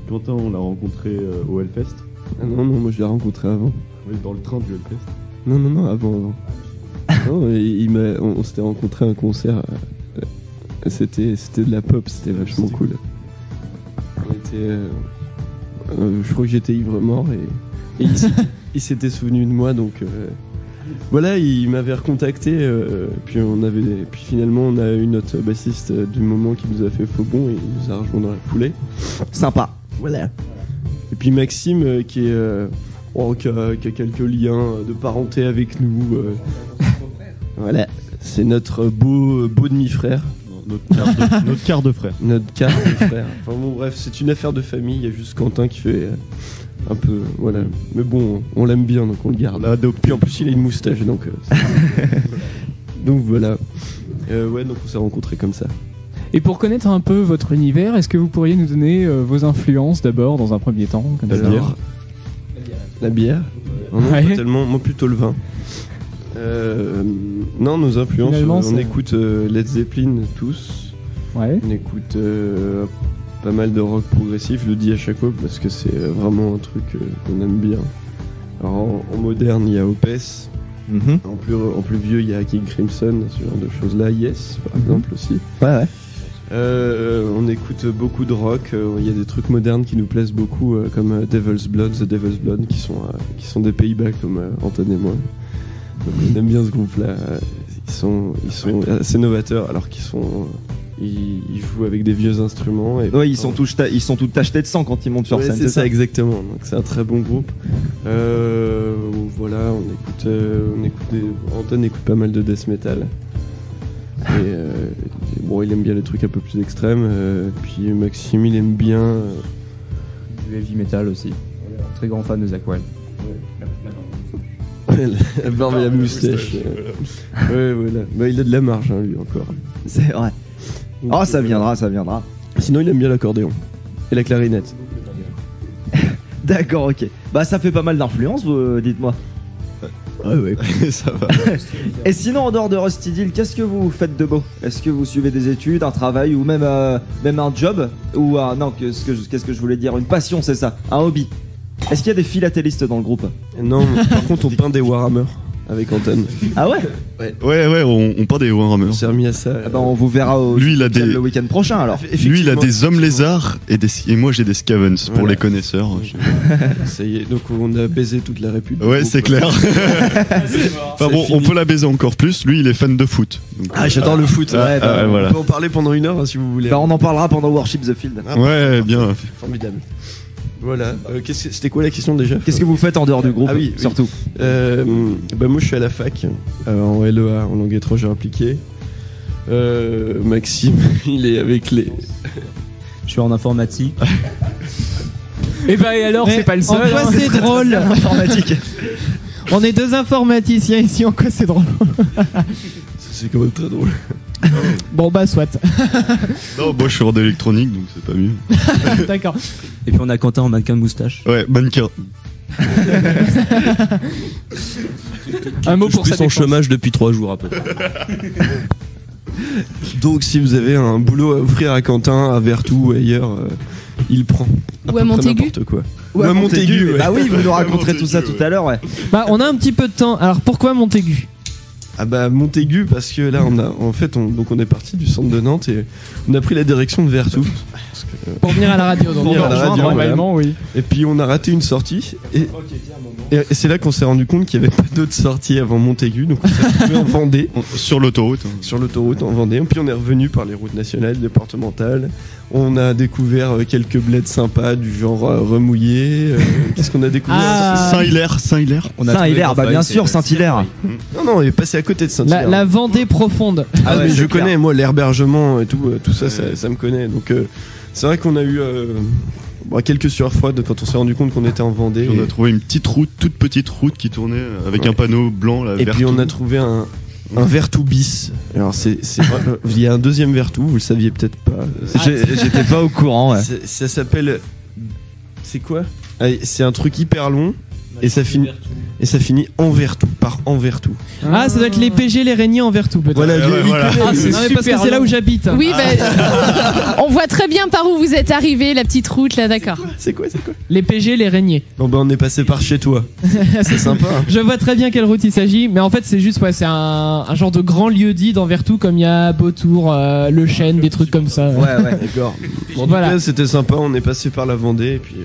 Quentin, on l'a rencontré au Hellfest. Ah non, moi je l'ai rencontré avant. Oui, dans le train du Hellfest. Non, avant. Non, on s'était rencontré à un concert. C'était de la pop, c'était vachement cool. On était, je crois que j'étais ivre mort et il s'était souvenu de moi, donc voilà, il m'avait recontacté. Puis finalement on a eu notre bassiste du moment qui nous a fait faux bond et il nous a rejoint dans la foulée. Sympa. Voilà. Et puis Maxime qui a quelques liens de parenté avec nous. Voilà, c'est notre beau demi-frère. Notre quart de frère. Notre quart de frère. Enfin bon, bref, c'est une affaire de famille. Il y a juste Quentin qui fait un peu. Voilà. Mais bon, on l'aime bien donc on le garde. Puis en plus, il a une moustache donc. Donc voilà. Ouais, donc on s'est rencontrés comme ça. Et pour connaître un peu votre univers, est-ce que vous pourriez nous donner vos influences d'abord dans un premier temps comme ça La bière. Non, Ouais. pas tellement. Moi plutôt le vin. Non, nos influences, on écoute Led Zeppelin tous. Ouais. On écoute pas mal de rock progressif, je le dis à chaque fois parce que c'est vraiment un truc qu'on aime bien. Alors en moderne, il y a Opeth. En plus vieux, il y a King Crimson, ce genre de choses là. Yes, par exemple aussi. Ouais. On écoute beaucoup de rock. Il y a des trucs modernes qui nous plaisent beaucoup, comme Devil's Blood, The Devil's Blood, qui sont des Pays-Bas comme Anton et moi. Donc on aime bien ce groupe-là. Ils sont assez novateurs, alors qu'ils jouent avec des vieux instruments. Et ouais, ils sont tous tachetés de sang quand ils montent sur scène. C'est ça exactement. Donc c'est un très bon groupe. Voilà, Anton écoute pas mal de death metal. Et bon, il aime bien les trucs un peu plus extrêmes. Puis Maxime, il aime bien du heavy metal aussi. Très grand fan de Zakk Wylde. La barbe et la moustache. Ouais, voilà. Bah, il a de la marge, hein, lui, encore. C'est vrai. Ça viendra. Sinon, il aime bien l'accordéon. Et la clarinette. D'accord, ok. Bah ça fait pas mal d'influence, vous dites-moi. Ouais, ça va. Et sinon, en dehors de Rusty Deal, qu'est-ce que vous faites de beau? Est-ce que vous suivez des études, un travail ou même un job? Ou non, qu'est-ce que je voulais dire? Une passion, c'est ça? Un hobby? Est-ce qu'il y a des philatélistes dans le groupe? Non, par contre, on peint des Warhammer avec Anton. Ah ouais? Ouais, on peint des Warhammer. On s'est remis à ça. Ah bah on vous verra le week-end prochain alors. Lui, il a des hommes lézards et moi j'ai des Scavens pour les connaisseurs. Ça y est, donc on a baisé toute la République. Ouais, c'est clair. Enfin bon, on peut la baiser encore plus. Lui, il est fan de foot. Donc, j'adore le foot. Voilà. On peut en parler pendant 1 heure hein, si vous voulez. Bah on en parlera pendant Warship the Field. Ouais, bien. Formidable. Voilà. C'était quoi la question déjà? Qu'est-ce que vous faites en dehors du groupe? Ah oui, surtout. Bah moi je suis à la fac en LEA, en langue étrangère appliquée. Maxime, il est avec les. Je suis en informatique. Et bah et alors, c'est pas le seul. En quoi c'est drôle? Informatique. On est 2 informaticiens ici, en quoi c'est drôle? C'est quand même très drôle. Bon bah soit. Non, moi je suis hors d'électronique donc c'est pas mieux. D'accord. Et puis on a Quentin en mannequin de moustache. Ouais, mannequin. Un mot Je pour suis ça. en chômage depuis 3 jours à peu près. Donc si vous avez un boulot à offrir à Quentin, à Vertou ou ailleurs, il prend. Ou à Montaigu. N'importe quoi. Ou à Montaigu. ouais. Bah oui, vous nous raconterez tout ça tout à l'heure, ouais. Bah on a un petit peu de temps. Alors pourquoi Montaigu? Ah bah Montaigu parce que là on est parti du centre de Nantes et on a pris la direction de Vertou. Pour venir à la radio, donc. Venir à la radio, normalement, oui. Et puis on a raté une sortie et c'est là qu'on s'est rendu compte qu'il n'y avait pas d'autres sorties avant Montaigu, donc on s'est retrouvé en Vendée. Sur l'autoroute. Sur l'autoroute en Vendée. Et puis on est revenu par les routes nationales, départementales. On a découvert quelques bleds sympas du genre remouillé. Qu'est-ce qu'on a découvert? Saint-Hilaire. Saint-Hilaire, bah bien sûr, Saint-Hilaire. Non, on est passé à côté de Saint-Hilaire. La Vendée profonde. Ah ouais, mais je c'est clair. connais, moi, l'herbergement et tout ça, ça me connaît. Donc c'est vrai qu'on a eu quelques sueurs froides quand on s'est rendu compte qu'on était en Vendée. On a trouvé une toute petite route qui tournait avec un panneau blanc là. Et puis on a trouvé un Vertou bis. Alors il y a un deuxième Vertou, vous le saviez peut-être pas. J'étais pas au courant. Ouais. Ça s'appelle. C'est quoi? C'est un truc hyper long et ça finit en Vertou, par en Vertou. Ah, ça doit être les PG, les Réniers en Vertou, peut-être. Voilà, Ah, c'est parce que c'est là où j'habite. Oui, on voit très bien par où vous êtes arrivé, la petite route là, d'accord. C'est quoi? Les PG, les Réniers. Bon on est passé par chez toi. C'est sympa. Hein. Je vois très bien quelle route il s'agit, mais en fait c'est juste c'est un genre de grand lieu dit dans Vertou, comme il y a Beautour, Le Chêne, des trucs comme ça. Ouais, d'accord. Bon, Voilà. en tout cas, c'était sympa, on est passé par la Vendée et puis.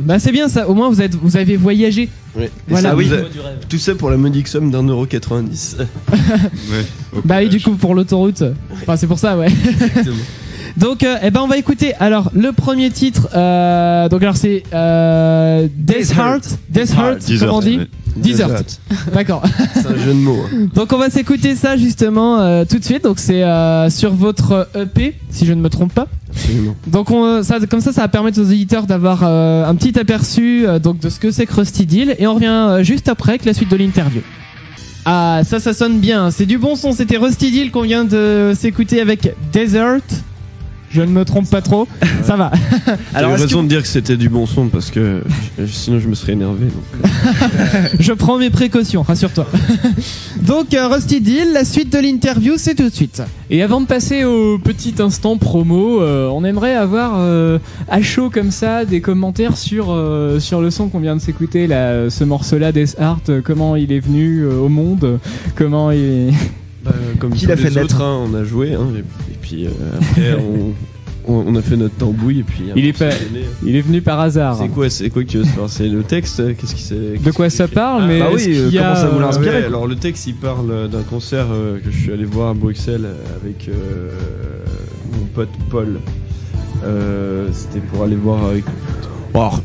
Bah c'est bien ça, au moins vous avez voyagé. Ouais. Voilà. Ça, tout ça pour la modique somme d'1,90€. Bah oui, du coup pour l'autoroute. Enfin c'est pour ça, ouais. Exactement. Donc on va écouter alors le premier titre. Donc alors c'est Death Heart, comment on dit? Desert. D'accord. C'est un jeu de mots. Hein. Donc on va s'écouter ça justement tout de suite. Donc c'est sur votre EP, si je ne me trompe pas. Absolument. Donc comme ça va permettre aux éditeurs d'avoir un petit aperçu donc de ce que c'est que Rusty Deal. Et on revient juste après avec la suite de l'interview. Ah, ça sonne bien. C'est du bon son. C'était Rusty Deal qu'on vient de s'écouter avec Desert. Je ne me trompe pas trop, ça va. Alors, raison de dire que c'était du bon son parce que sinon je me serais énervé. Donc. Je prends mes précautions, rassure-toi. Donc Rusty Deal, la suite de l'interview, c'est tout de suite. Et avant de passer au petit instant promo, on aimerait avoir à chaud comme ça des commentaires sur le son qu'on vient de s'écouter, là, ce morceau-là, Death Heart, comment il est venu au monde, comment il... Comme qui tous l'a fait les naître autres, hein, on a joué et puis après on a fait notre tambouille et puis il est venu par hasard. C'est quoi que tu veux savoir? C'est le texte? Qu'est-ce qui c'est? De quoi ça parle? Mais bah oui, comment ça vous l'a inspiré? Ouais, alors le texte il parle d'un concert que je suis allé voir à Bruxelles avec mon pote Paul. C'était pour aller voir avec. Alors,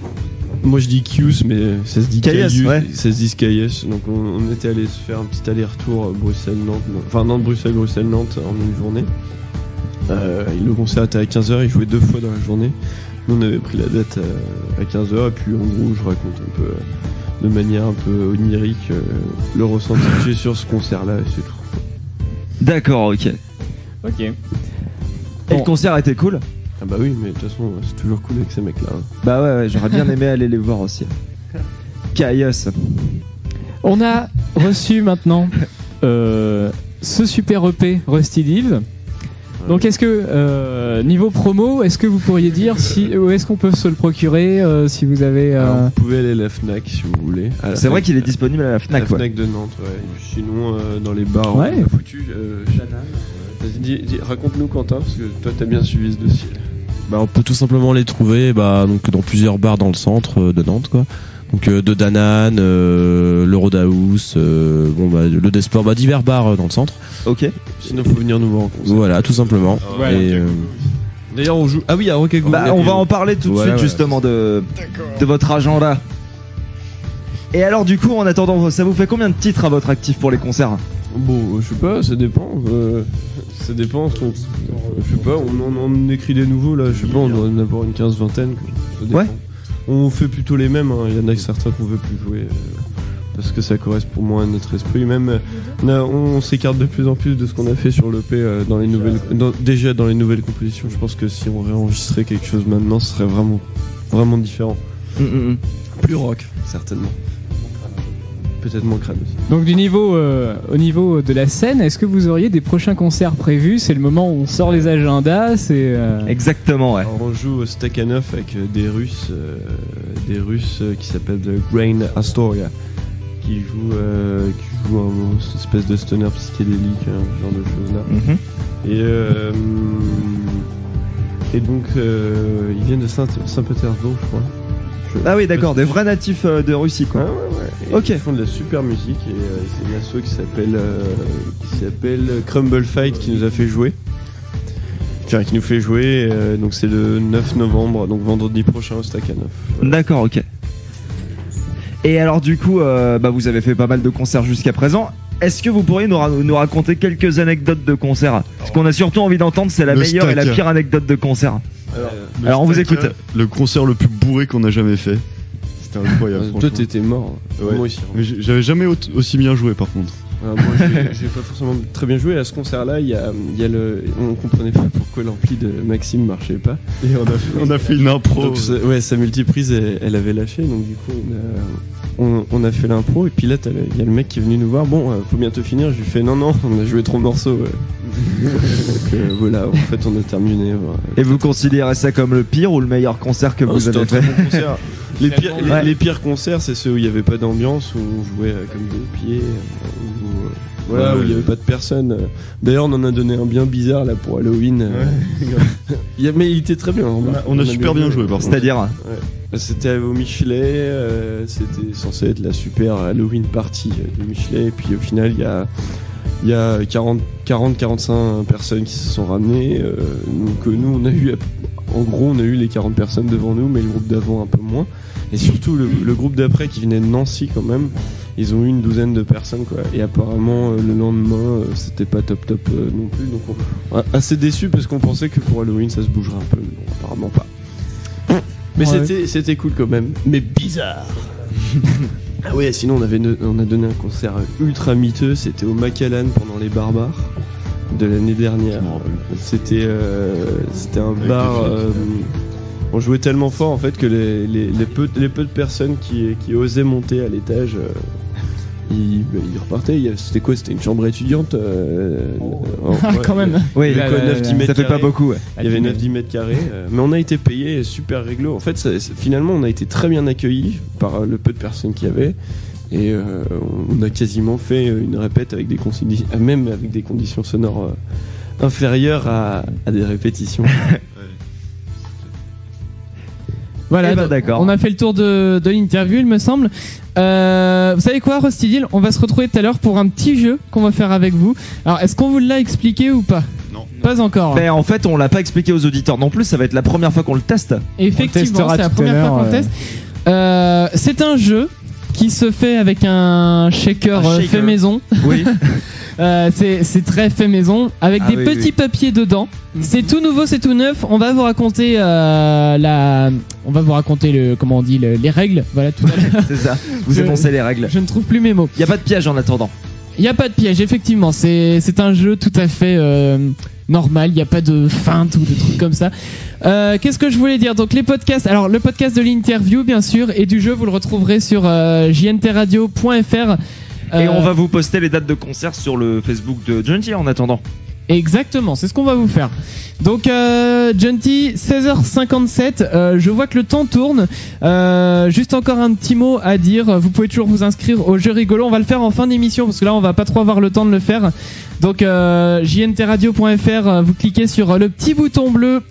moi je dis Kius mais ça se dit Caius, ouais. Ça se dit Caius. Donc on était allé se faire un petit aller-retour Bruxelles-Nantes, enfin Nantes-Bruxelles-Nantes en une journée. Le concert était à 15h, il jouait 2 fois dans la journée. Nous on avait pris la date à 15h et puis en gros je raconte un peu de manière un peu onirique le ressenti que j'ai sur ce concert là et c'est tout. D'accord, ok. Ok. Et le concert était cool? Ah bah oui, mais de toute façon, c'est toujours cool avec ces mecs-là. hein. Bah ouais, j'aurais bien aimé aller les voir aussi. Chaos. On a reçu maintenant ce super EP Rusty Deal. Donc est-ce que niveau promo, est-ce que vous pourriez dire où est-ce qu'on peut se le procurer si vous avez Alors, vous pouvez aller à la Fnac si vous voulez. C'est vrai qu'il est disponible à la Fnac. La Fnac de Nantes, ouais. Et puis sinon, dans les bars, Ouais. on a foutu. Vas-y, raconte-nous Quentin, parce que toi t'as bien suivi ce dossier. Bah, on peut tout simplement les trouver donc dans plusieurs bars dans le centre de Nantes, quoi. Donc de Danane, le Roadhouse, le Desport, divers bars dans le centre. Ok. Sinon, faut venir nous voir en concert. Voilà, tout simplement. Ouais, Et, D'ailleurs, on joue. Ah oui, à Roquegou. Bah, on va en parler tout de suite justement de votre agenda. Et alors du coup, en attendant, ça vous fait combien de titres à votre actif pour les concerts? Bon, je sais pas, ça dépend. Ça dépend. Je sais pas, on écrit des nouveaux là. Je sais pas, on doit en avoir une 15-20aine. Ouais. On fait plutôt les mêmes. Il y en a certains qu'on veut plus jouer parce que ça correspond moins à notre esprit. Même on s'écarte de plus en plus de ce qu'on a fait sur l'EP dans les nouvelles, déjà dans les nouvelles compositions. Je pense que si on réenregistrait quelque chose maintenant, ce serait vraiment, vraiment différent. Plus rock, certainement. Peut-être moins crade aussi. Donc au niveau de la scène, est-ce que vous auriez des prochains concerts prévus? C'est le moment où on sort les agendas, c'est Exactement, ouais. Alors, on joue au Stakhanov avec des Russes qui s'appellent Grain Astoria, qui jouent une espèce de stoner psychédélique, ce genre de choses là. Et donc ils viennent de Saint-Pétersbourg, je crois. Ah oui, d'accord, des vrais natifs de Russie, quoi. Ouais. Ok. Ils font de la super musique et c'est une asso qui s'appelle Crumble Fight qui nous a fait jouer. Enfin, qui nous fait jouer. Donc c'est le 9 novembre, donc vendredi prochain au Stakhanov. D'accord, ok. Et alors du coup, vous avez fait pas mal de concerts jusqu'à présent. Est-ce que vous pourriez nous raconter quelques anecdotes de concerts? Ce qu'on a surtout envie d'entendre, c'est la meilleure et la pire anecdote de concert. Alors on vous écoute. Le concert le plus bourré qu'on a jamais fait. C'était incroyable. Toi t'étais mort. Ouais. Moi aussi. Mais j'avais jamais aussi bien joué par contre. Moi j'ai pas forcément très bien joué. À ce concert là, on comprenait pas pourquoi l'ampli de Maxime marchait pas. Et on a fait une impro. Donc, sa multiprise elle avait lâché, donc du coup on a fait l'impro et puis là il y a le mec qui est venu nous voir. Bon, faut bientôt finir. Je lui fais non, on a joué trop de morceaux. Donc voilà, en fait on a terminé. Et vous considérez ça comme le pire ou le meilleur concert que vous avez fait? Bon concert. Les pires concerts, c'est ceux où il n'y avait pas d'ambiance, où on jouait comme des pieds, où il n'y avait pas de personne. D'ailleurs, on en a donné un bien bizarre là pour Halloween. Mais il était très bien. On a super bien joué par contre. C'est-à-dire c'était au Michelet, c'était censé être la super Halloween party du Michelet, et puis au final, il y a 40-45 personnes qui se sont ramenées. Donc nous, on a eu les 40 personnes devant nous, mais le groupe d'avant un peu moins. Et surtout le groupe d'après qui venait de Nancy quand même, ils ont eu une douzaine de personnes quoi. Et apparemment le lendemain c'était pas top non plus. Donc assez déçu parce qu'on pensait que pour Halloween ça se bougerait un peu, mais non, apparemment pas. Mais c'était cool quand même, mais bizarre. Ah ouais, sinon on a donné un concert ultra miteux, c'était au Macallan pendant les Barbares de l'année dernière. C'était un bar. On jouait tellement fort en fait que les peu de personnes qui osaient monter à l'étage, ils repartaient. C'était quoi? C'était une chambre étudiante. Quand même. Oui, 9-10 mètres ça fait pas carrés. beaucoup. Ouais. Il y avait 9-10 mètres carrés, mais on a été payé super réglo. En fait, finalement, on a été très bien accueillis par le peu de personnes qu'il y avait. Et on a quasiment fait une répète avec même avec des conditions sonores inférieures à des répétitions. Voilà, d'accord. On a fait le tour de l'interview, il me semble. Vous savez quoi, Rusty Deal, on va se retrouver tout à l'heure pour un petit jeu qu'on va faire avec vous. Alors, est-ce qu'on vous l'a expliqué ou pas? Non. Pas encore. En fait, on l'a pas expliqué aux auditeurs non plus. Ça va être la première fois qu'on le teste. Effectivement, c'est la première fois qu'on teste. C'est un jeu qui se fait avec un shaker, fait maison. Oui. C'est très fait maison avec des petits papiers dedans. C'est tout nouveau, c'est tout neuf. On va vous raconter comment on dit les règles. Voilà, tout à l'heure. C'est ça. Vous énoncez les règles. Je ne trouve plus mes mots. Il y a pas de piège en attendant. Il y a pas de piège, effectivement. C'est un jeu tout à fait normal, il n'y a pas de feinte ou de trucs comme ça. Qu'est-ce que je voulais dire? Donc les podcasts, alors le podcast de l'interview bien sûr et du jeu vous le retrouverez sur jntradio.fr. Et on va vous poster les dates de concert sur le Facebook de Junty en attendant. Exactement, c'est ce qu'on va vous faire. Donc Junty, 16h57, je vois que le temps tourne. Juste encore un petit mot à dire. Vous pouvez toujours vous inscrire au jeu rigolo. On va le faire en fin d'émission parce que là on va pas trop avoir le temps de le faire. Donc jntradio.fr, vous cliquez sur le petit bouton bleu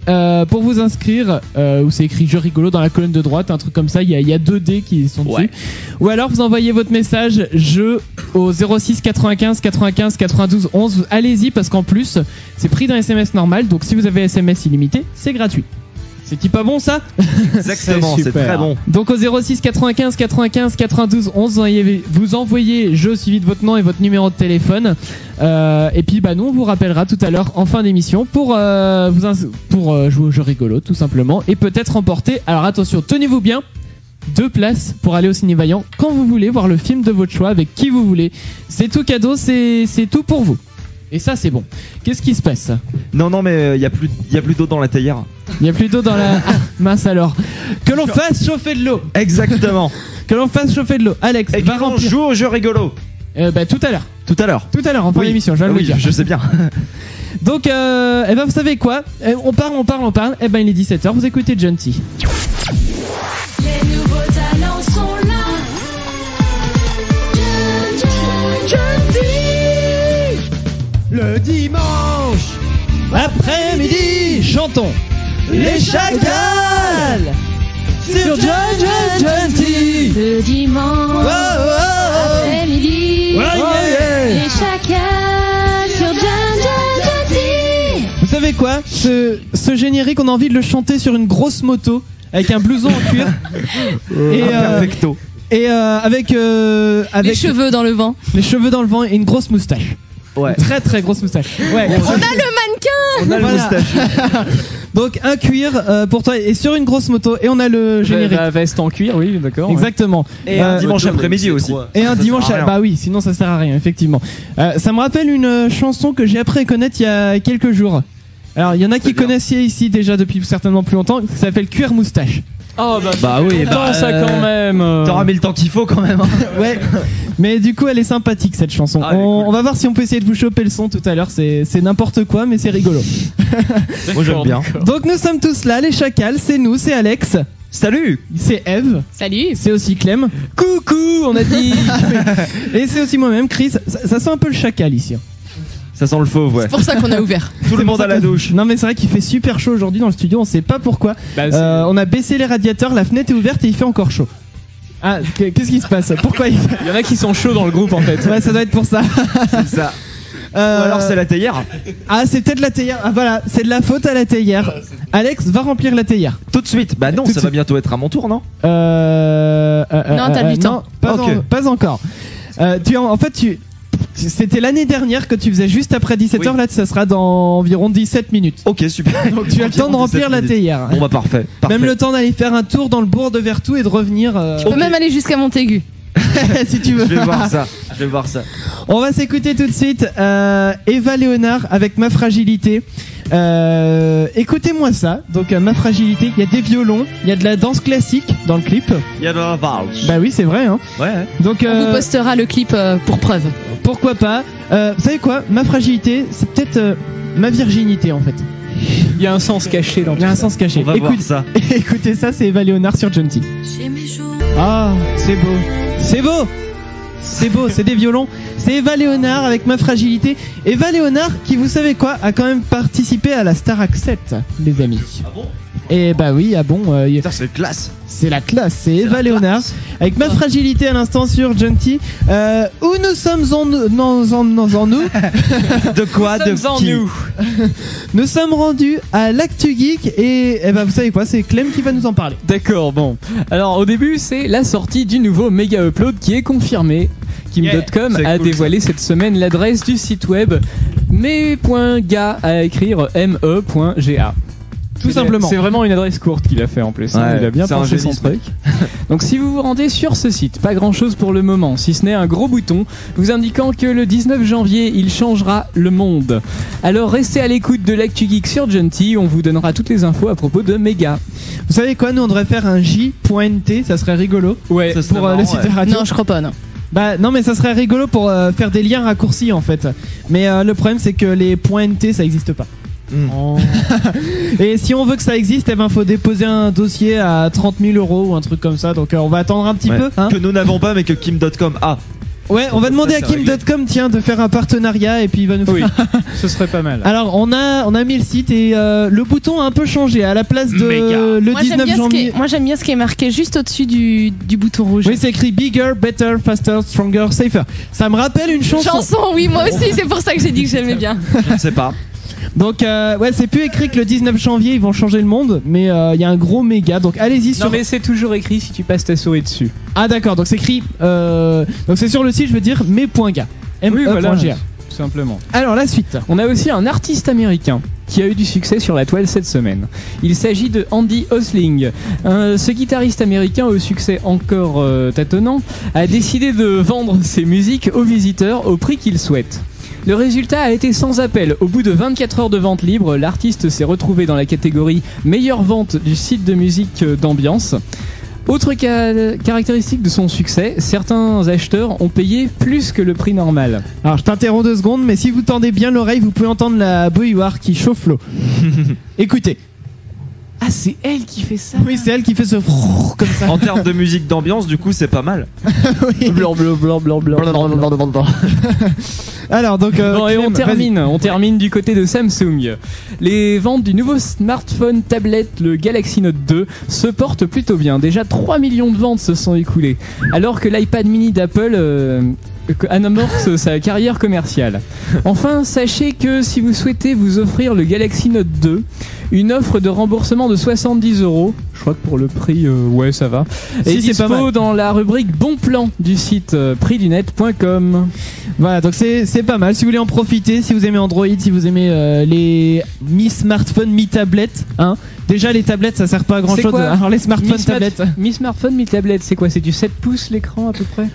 pour vous inscrire où c'est écrit jeu rigolo dans la colonne de droite, un truc comme ça. Il y a 2 dés qui sont dessus. Ou alors vous envoyez votre message jeu au 06 95 95 92 11. Allez-y parce qu'en plus c'est pris d'un SMS normal. Donc si vous avez SMS illimité, c'est gratuit. C'est-il pas bon ça? Exactement, c'est très bon. Donc au 06 95 95 92 11, vous envoyez jeu suivi de votre nom et votre numéro de téléphone. Et puis nous on vous rappellera tout à l'heure en fin d'émission pour jouer au jeu rigolo tout simplement et peut-être remporter. Alors attention, tenez-vous bien. 2 places pour aller au Ciné Vaillant quand vous voulez voir le film de votre choix avec qui vous voulez. C'est tout cadeau, c'est tout pour vous. Et ça c'est bon. Qu'est-ce qui se passe? Non mais il y a plus d'eau dans la théière. Il y a plus d'eau dans la mince alors. Que l'on fasse chauffer de l'eau. Exactement. Que l'on fasse chauffer de l'eau. Alex, et va remplir. Joue au jeu rigolo. Tout à l'heure. Tout à l'heure en fin d'émission, je vais vous dire. Je sais bien. Donc vous savez quoi? On parle. Il est 17h, vous écoutez Junty. Les nouveaux talents sont là. Junty. Le dimanche après-midi, chantons les chacals sur Junty. Le dimanche après-midi, les chacals sur Junty. Vous savez quoi? Ce générique, on a envie de le chanter sur une grosse moto avec un blouson en cuir perfecto. Et avec les cheveux dans le vent. Les cheveux dans le vent et une grosse moustache. Ouais. Très très grosse moustache. Ouais. On a le mannequin. On a le moustache. Donc un cuir pour toi et sur une grosse moto et on a le générique. La veste en cuir, oui, d'accord. Exactement. Et un dimanche après-midi aussi. Et un dimanche, oui, sinon ça sert à rien, effectivement. Ça me rappelle une chanson que j'ai appris à connaître il y a quelques jours. Alors il y en a qui connaissaient ici déjà depuis certainement plus longtemps. Ça s'appelle Cuir Moustache. Oh oui, ça quand même. T'auras mis le temps qu'il faut quand même. Ouais. Mais du coup, elle est sympathique cette chanson. On va voir si on peut essayer de vous choper le son tout à l'heure. C'est n'importe quoi, mais c'est rigolo. Moi j'aime bien. Donc nous sommes tous là, les chacals. C'est nous, c'est Alex. Salut. C'est Eve. Salut. C'est aussi Clem. Coucou, on a dit. Et c'est aussi moi-même, Chris. Ça sent un peu le chacal ici. Ça sent le fauve, ouais. C'est pour ça qu'on a ouvert. Tout le monde à la douche. Non mais c'est vrai qu'il fait super chaud aujourd'hui dans le studio, on sait pas pourquoi. On a baissé les radiateurs, la fenêtre est ouverte et il fait encore chaud. Ah, qu'est-ce qui se passe? Pourquoi il y en a qui sont chauds dans le groupe en fait. Ouais, ça doit être pour ça. C'est ça. Ou alors c'est la théière. Ah, c'est peut-être la théière. Ah voilà, c'est de la faute à la théière. Alex va remplir la théière. Tout de suite. Bah non, ça va bientôt être à mon tour, non? Non, t'as du temps. Pas encore. C'était l'année dernière que tu faisais juste après 17h, là ça sera dans environ 17 minutes. Ok, super. Donc tu as le temps de remplir la théière. Bon bah parfait. Même le temps d'aller faire un tour dans le bourg de Vertou et de revenir. Tu peux même aller jusqu'à Montaigu. Si tu veux. Je vais voir ça. On va s'écouter tout de suite Eva Léonard avec Ma Fragilité. Écoutez-moi ça. Donc Ma Fragilité, il y a des violons, il y a de la danse classique dans le clip. Il y a de la valse. Bah oui, c'est vrai hein. Ouais. Donc on vous postera le clip pour preuve. Pourquoi pas. Vous savez quoi? Ma fragilité, c'est peut-être ma virginité en fait. Il y a un sens caché dans tout ça. Il y a un sens caché. On va voir ça. Écoutez ça, c'est Eva Léonard sur Junty. Ah, c'est beau. C'est beau. C'est beau, c'est des violons. C'est Eva Léonard avec Ma Fragilité. Eva Léonard qui, vous savez quoi, a quand même participé à la Starac 7, les amis. Ah bon? Et bah oui, ah bon. Putain, c'est classe. C'est la classe, c'est Eva Léonard avec Ma Fragilité à l'instant sur Junty. Où nous sommes en nous. De quoi? De qui? Nous sommes rendus à l'Actu Geek et bah, vous savez quoi, c'est Clem qui va nous en parler. D'accord, bon. Alors au début, c'est la sortie du nouveau Mega Upload qui est confirmé. Kim.com a dévoilé cette semaine l'adresse du site web me.ga à écrire me.ga. Tout simplement. C'est vraiment une adresse courte qu'il a fait en plus. Ouais, il a bien c'est un pensé son génie, ce truc. Donc si vous vous rendez sur ce site, pas grand chose pour le moment, si ce n'est un gros bouton vous indiquant que le 19 janvier il changera le monde. Alors restez à l'écoute de l'Actu Geek sur Genty, on vous donnera toutes les infos à propos de Mega. Vous savez quoi, nous on devrait faire un J.NT, ça serait rigolo. Ouais, Ça serait pour le marrant, site ouais. radio. Non, je crois pas, non. Bah non, mais ça serait rigolo pour faire des liens raccourcis en fait. Mais le problème c'est que les .NT ça n'existe pas. Et si on veut que ça existe, eh ben faut déposer un dossier à 30 000 € ou un truc comme ça. Donc on va attendre un petit Ouais. peu. Hein. Que nous n'avons pas, mais que Kim.com a. Ouais, on va demander Ça, à c'est réglé. Kim.com tiens de faire un partenariat et puis il va nous. Oui, ce serait pas mal. Alors on a mis le site et le bouton a un peu changé. À la place de le Moi, j'aime 19 bien janvier. moi j'aime bien ce qui est marqué juste au-dessus du bouton rouge. Oui, c'est écrit Bigger, Better, Faster, Stronger, Safer. Ça me rappelle une chanson. Oui, moi aussi, c'est pour ça que j'ai dit que j'aimais bien. Je ne sais pas. Donc ouais, c'est plus écrit que le 19 janvier ils vont changer le monde, mais il y a un gros méga. Donc allez-y sur. Non mais c'est toujours écrit si tu passes ta souris dessus. Ah d'accord, donc c'est écrit. Donc c'est sur le site, je veux dire mes.ga. Oui, voilà, me.ga. tout simplement. Alors la suite. On a aussi un artiste américain qui a eu du succès sur la toile cette semaine. Il s'agit de Andy Osling. Ce guitariste américain au succès encore tâtonnant a décidé de vendre ses musiques aux visiteurs au prix qu'il souhaite. Le résultat a été sans appel. Au bout de 24 heures de vente libre, l'artiste s'est retrouvé dans la catégorie meilleure vente du site de musique d'ambiance. Autre caractéristique de son succès, certains acheteurs ont payé plus que le prix normal. Alors je t'interromps 2 secondes, mais si vous tendez bien l'oreille, vous pouvez entendre la bouilloire qui chauffe l'eau. Écoutez. Ah, c'est elle qui fait ça. Oui, c'est elle qui fait ce frrrr comme ça. En termes de musique d'ambiance, du coup, c'est pas mal. Oui. Blanc, blanc, blanc, blanc, blanc. Alors donc Bon, et Clem, on termine du côté de Samsung. Les ventes du nouveau smartphone tablette, le Galaxy Note 2, se portent plutôt bien. Déjà 3 millions de ventes se sont écoulées. Alors que l'iPad mini d'Apple amorce sa carrière commerciale. Enfin, sachez que si vous souhaitez vous offrir le Galaxy Note 2, une offre de remboursement de 70 €, je crois que pour le prix, ouais, ça va, Si, est c'est pas dispo mal. dans la rubrique Bon Plan du site prixdunet.com. Voilà, donc c'est pas mal. Si vous voulez en profiter, si vous aimez Android, si vous aimez les mi-smartphone, mi-tablette, hein. Déjà les tablettes ça sert pas à grand C'est chose. quoi Alors les smartphones, tablettes. Mi smartphone, mi tablette, c'est quoi? C'est du 7 pouces l'écran à peu près?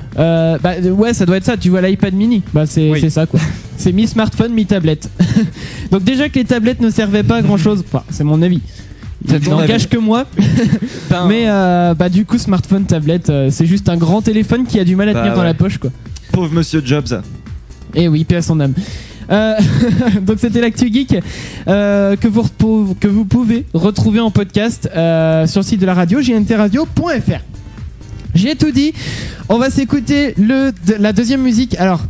Ouais, ça doit être ça. Tu vois l'iPad mini, bah c'est ça quoi. C'est mi-smartphone, mi-tablette. Donc déjà que les tablettes ne servaient pas à grand chose, enfin, c'est mon avis. Ça n'engage que moi. Mais du coup smartphone, tablette, c'est juste un grand téléphone qui a du mal à tenir dans la poche quoi. Pauvre Monsieur Jobs. Et oui, paix à son âme. Donc c'était l'actu geek que vous pouvez retrouver en podcast sur le site de la radio gntradio.fr. J'ai tout dit. On va s'écouter la deuxième musique. Alors,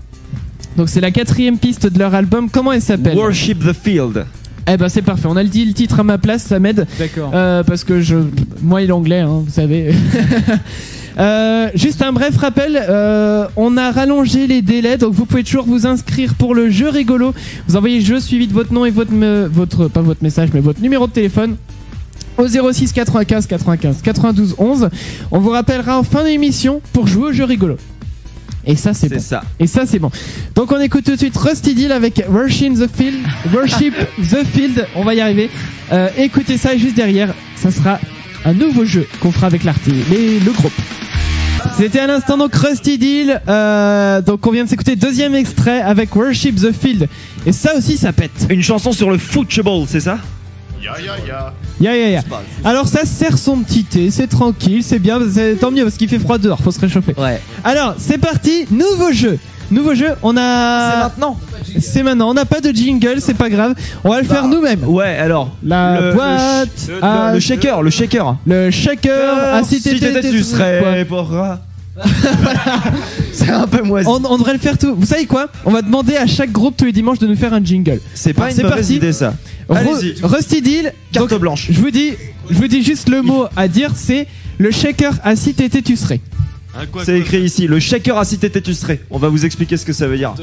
donc c'est la 4e piste de leur album. Comment elle s'appelle? Worship the Field. Eh ben c'est parfait. On a dit le titre à ma place, ça m'aide. D'accord. Parce que moi et l'anglais, hein, vous savez. Juste un bref rappel, on a rallongé les délais, donc vous pouvez toujours vous inscrire pour le jeu rigolo. Vous envoyez jeu suivi de votre nom et pas votre message, mais votre numéro de téléphone au 06 95 95 92 11. On vous rappellera en fin d'émission pour jouer au jeu rigolo. Et ça c'est bon. Ça. Et ça c'est bon. Donc on écoute tout de suite Rusty Deal avec Worship the Field. On va y arriver. Écoutez ça et juste derrière, ça sera un nouveau jeu qu'on fera avec le groupe. C'était à l'instant donc Rusty Deal. Donc on vient de s'écouter deuxième extrait avec Worship the Field. Et ça aussi ça pète. Une chanson sur le football, c'est ça? Ya. Alors ça sert son petit thé, c'est tranquille, c'est bien, tant mieux parce qu'il fait froid dehors, faut se réchauffer. Ouais. Alors c'est parti, nouveau jeu, on a... C'est maintenant. C'est maintenant, on n'a pas de jingle, c'est pas grave, on va le faire nous-mêmes. Ouais, alors. La boîte le shaker. Le shaker, si t'étais tu serais porra. C'est un peu moisi. On devrait le faire tout. Vous savez quoi? On va demander à chaque groupe tous les dimanches de nous faire un jingle. C'est pas une mauvaise idée ça. Allez-y. Rusty Deal. Carte donc, blanche. Je vous dis juste le mot à dire, c'est le shaker à si t'étais tu serais. C'est écrit ici, le shaker à si t'étais tu serais. On va vous expliquer ce que ça veut dire.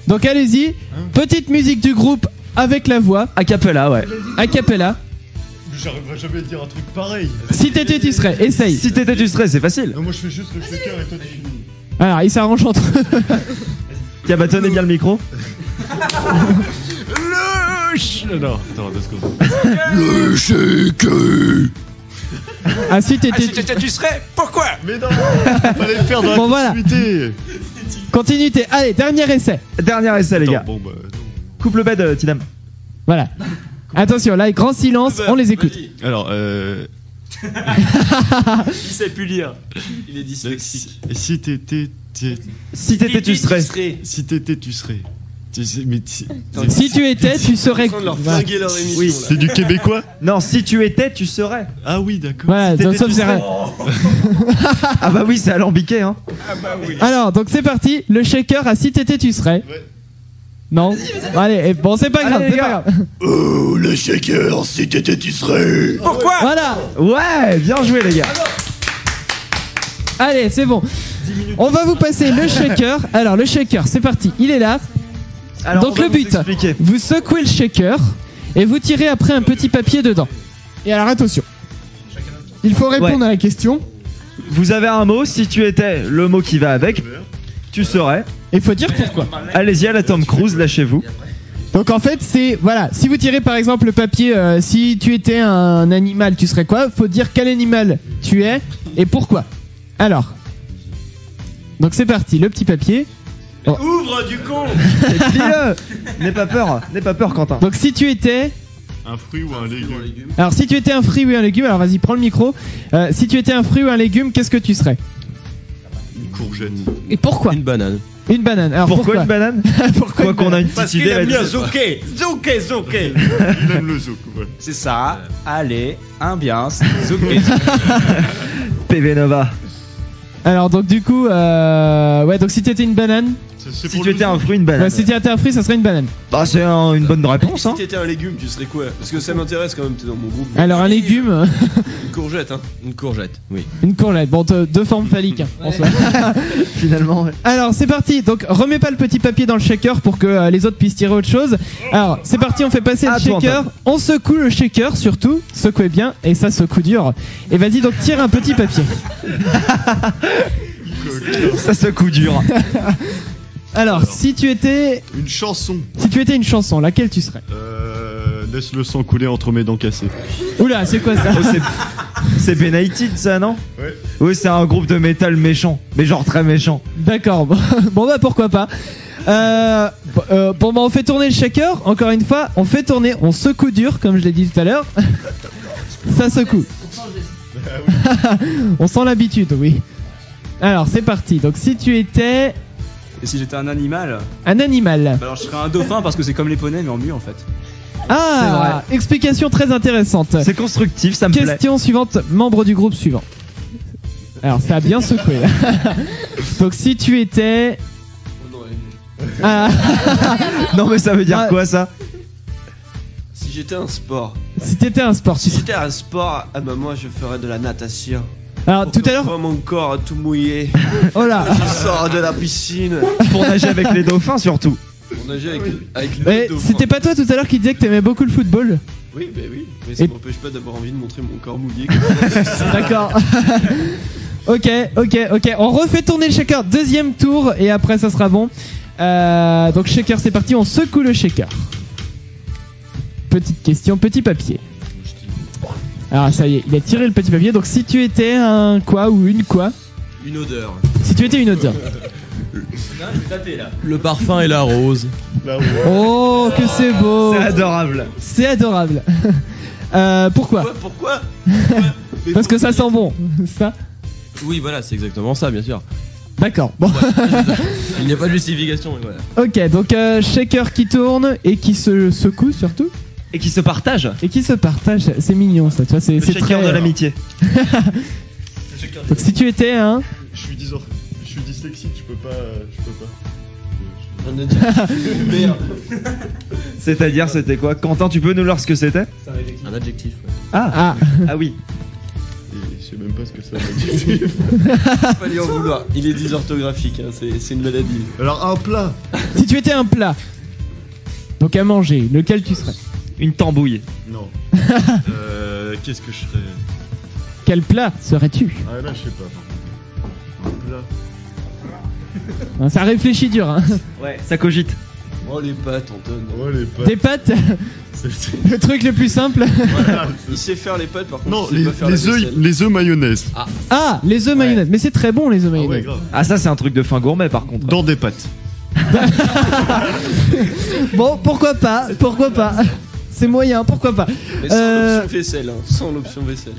Donc allez-y, petite musique du groupe avec la voix. A cappella, ouais. A cappella. J'arriverai jamais à dire un truc pareil. Si t'étais tu serais, essaye. Si t'étais tu serais, c'est facile. Non, moi je fais juste le shaker et toi tu finis. Alors, il s'arrange entre eux. Tiens, bah tenez bien le micro. Le bouche. Non, attends, 2 secondes. Le shaker. Ah, si t'étais. Tu serais. Pourquoi? Mais non, fallait le faire dans Bon, la voilà. continuité. Continuité. Allez, dernier essai. Dernier essai, les gars. Bon, bah, non. Coupe le bed, Tidam. Voilà. Attention, là, grand silence, on les écoute. Alors, Il sait plus lire. Il est dyslexique. si t'étais. Si t'étais, tu serais. Si t'étais, tu serais. Tu sais, mais Si tu étais, tu serais. En train de leur Voilà. flinguer leur émission. Oui. là. c'est du québécois? Non, si tu étais, tu serais. Ah oui, d'accord. Voilà, Si donc, t'étais, sauf tu c'est serais. vrai. Ah bah oui, c'est alambiqué, hein. Alors, donc c'est parti. Le shaker à si t'étais, tu serais. Ouais. Non. Allez, et bon, c'est pas grave, Allez, c'est les pas gars. grave. Oh, le shaker, si t'étais, tu serais. Pourquoi? Voilà. Ouais, bien joué, les gars. Allez, c'est bon. On va vous passer le shaker. Alors, le shaker, c'est parti. Il est là. Alors, Donc on va le vous but, expliquer. vous secouez le shaker et vous tirez après un petit papier dedans. Et alors attention, il faut répondre à la question. Vous avez un mot, si tu étais le mot qui va avec, tu serais. Et il faut dire pourquoi. Allez-y à la Tom Cruise, lâchez-vous. Donc en fait c'est, voilà, si vous tirez par exemple le papier, si tu étais un animal, tu serais quoi? Faut dire quel animal tu es et pourquoi. Alors, donc c'est parti, le petit papier. Oh. Ouvre du con. Et plie-le. N'aie pas peur, Quentin. Donc si tu étais... Un fruit ou un légume? Alors si tu étais un fruit ou un légume, alors vas-y prends le micro. Si tu étais un fruit ou un légume, qu'est-ce que tu serais? Une courgette. Et pourquoi? Une banane. Une banane. Alors Pourquoi une banane? Pourquoi Quoi qu'on a une Parce petite qu'il idée. aime bien vas-y. Zouké. Zouké. Il aime le zouk, ouais. C'est ça. Allez, ambiance. Zouké. PV Nova. Alors donc du coup, ouais, donc si t'étais une banane, C'est Si pour tu le étais un zouk. fruit, une banane. si t'étais un fruit, ça serait une banane. Bah, c'est une bonne réponse, hein. Si t'étais un légume, tu serais quoi? Parce que ça m'intéresse quand même, t'es dans mon groupe. Alors un légume, Une courgette, hein. Une courgette, oui. une courgette. Bon, deux formes phalliques. Hein, en soi. Finalement, ouais. Alors c'est parti. Donc remets pas le petit papier dans le shaker pour que les autres puissent tirer autre chose. Alors c'est parti, on fait passer le À toi, shaker. On secoue le shaker surtout. Secouez bien et ça secoue dur. Et vas-y donc tire un petit papier. Ça secoue dur. Alors si tu étais Une chanson. une chanson, laquelle tu serais? Laisse le sang couler entre mes dents cassées. Oula, c'est quoi ça? Oh, c'est Benighted, ça, non? Ouais. Oui, c'est un groupe de métal méchant. Mais genre très méchant. D'accord. Bon bah pourquoi pas. Bon bah on fait tourner le shaker. Encore une fois, on fait tourner, on secoue dur comme je l'ai dit tout à l'heure. Ça secoue. On sent l'habitude, oui. Alors c'est parti. Donc si tu étais Et si j'étais un animal, un animal. bah alors je serais un dauphin parce que c'est comme les poneys mais en mieux en fait. Ah, explication très intéressante. C'est constructif, ça me plaît. Question suivante, membre du groupe suivant. Alors ça a bien secoué là. Donc si tu étais ah. Non, mais ça veut dire Ah. quoi, ça? Si j'étais un sport. Si t'étais un sportif. Si j'étais un sport, ah bah moi je ferais de la natation. Alors tout à l'heure, Moi, mon corps tout mouillé. oh là. Je sors de la piscine. Pour nager avec les dauphins, surtout. On nageait avec Mais le dauphin. c'était pas toi tout à l'heure qui disait que t'aimais beaucoup le football? Oui, bah oui. Mais ça Et- m'empêche pas d'avoir envie de montrer mon corps mouillé. D'accord. Ok. On refait tourner le shaker. Deuxième tour et après ça sera bon. Donc shaker, c'est parti. On secoue le shaker. Petite question, petit papier. Alors ça y est, il a tiré le petit papier. Donc si tu étais un quoi ou une quoi? Une odeur. Si tu étais une odeur. Le parfum et la rose. Oh que c'est beau. C'est adorable. C'est adorable. Pourquoi? Pourquoi? Parce que ça sent bon. Ça? Oui, voilà, c'est exactement ça, bien sûr. D'accord. Bon. Il n'y a pas de justification, mais voilà. Ok, donc shaker qui tourne et qui se secoue surtout. Et qui se partage. Et qui se partage, c'est mignon ça, tu vois, c'est Le c'est shaker très... de l'amitié. Donc si tu étais un... Je suis dyslexique, je peux pas. Un adjectif. Merde. C'est-à-dire, c'était quoi? Quentin, tu peux nous dire ce que c'était? Un adjectif. Ouais. Ah oui. Et je sais même pas ce que c'est un adjectif. Faut pas lui en vouloir. Il est dysorthographique, hein. C'est une maladie. Alors, un plat. Si tu étais un plat, donc à manger, lequel tu serais? Une tambouille. Non. Qu'est-ce que je serais? Quel plat serais-tu? Ah là, je sais pas. Un plat. Ça réfléchit dur, hein. Ouais, ça cogite. Oh les pâtes, Anton. Oh les pâtes. Des pâtes. Le truc le plus simple. Voilà. Il sait faire les pâtes, par contre. Non, il sait pas faire la les vaisselle. œufs mayonnaise. Ah, les œufs mayonnaise. Mais c'est très bon les œufs mayonnaise. Ah, ça c'est un truc de fin gourmet par contre. Dans des pâtes. Bon, pourquoi pas. C'est moyen, pourquoi pas. Mais sans l'option vaisselle, hein. Sans l'option vaisselle.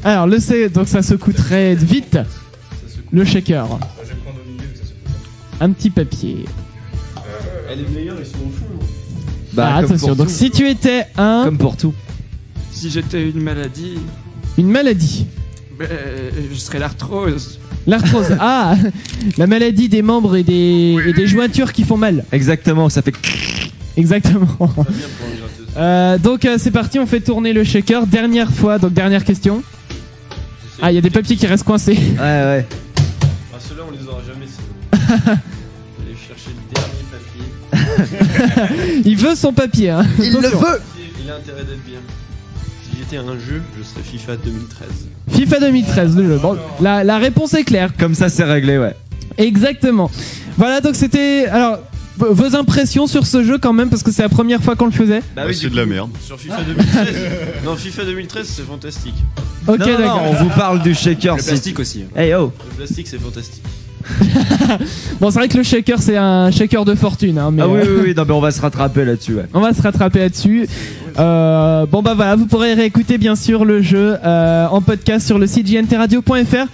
Alors, le C, donc ça secoue très vite. Le shaker. Un petit papier. Elle est meilleure, ils sont au fond. Bah, comme attention, pour donc tout. si tu étais un. Comme pour tout. Si j'étais une maladie, Une maladie. je serais l'arthrose. L'arthrose. Ah, la maladie des membres et des jointures qui font mal. Exactement, ça fait. Exactement. Donc c'est parti, on fait tourner le shaker. Dernière fois, donc dernière question. Ah, il y a des papiers qui restent coincés. Ouais. Ah, ceux-là, on les aura jamais. Je vais aller chercher le dernier papier. Il veut son papier. Hein. Il le Attention. veut. Il a intérêt d'être bien. Si j'étais un jeu, je serais FIFA 2013. FIFA 2013, le jeu. Bon, la réponse est claire. Comme ça, c'est réglé, ouais. Exactement. Voilà, donc c'était. Alors, vos impressions sur ce jeu quand même, parce que c'est la première fois qu'on le faisait. Bah oui, c'est de la merde. Sur FIFA 2013. Non, FIFA 2013, c'est fantastique. Ok, non, d'accord. on vous parle du shaker. Le plastique aussi. Hey oh. Le plastique, c'est fantastique. Bon, c'est vrai que le shaker, c'est un shaker de fortune. Hein, mais, Ah oui, non, mais on va se rattraper là-dessus, ouais. On va se rattraper là-dessus. Bon bah voilà, vous pourrez réécouter bien sûr le jeu en podcast sur le site jntradio.fr.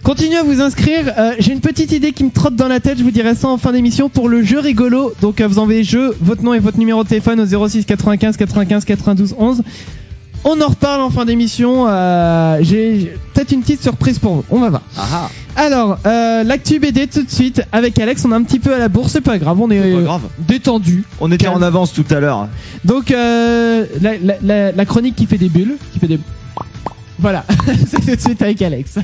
Continuez à vous inscrire. J'ai une petite idée qui me trotte dans la tête, je vous dirai ça en fin d'émission pour le jeu rigolo. Donc vous envoyez jeu, votre nom et votre numéro de téléphone au 06 95 95 92 11. On en reparle en fin d'émission. J'ai peut-être une petite surprise pour vous. On va voir. Ah. Alors, l'actu BD tout de suite avec Alex. On est un petit peu à la bourre, c'est pas grave. On est Pas grave. détendu. On était Calme. en avance tout à l'heure. Donc la chronique qui fait des bulles, Voilà, c'est tout de suite avec Alex.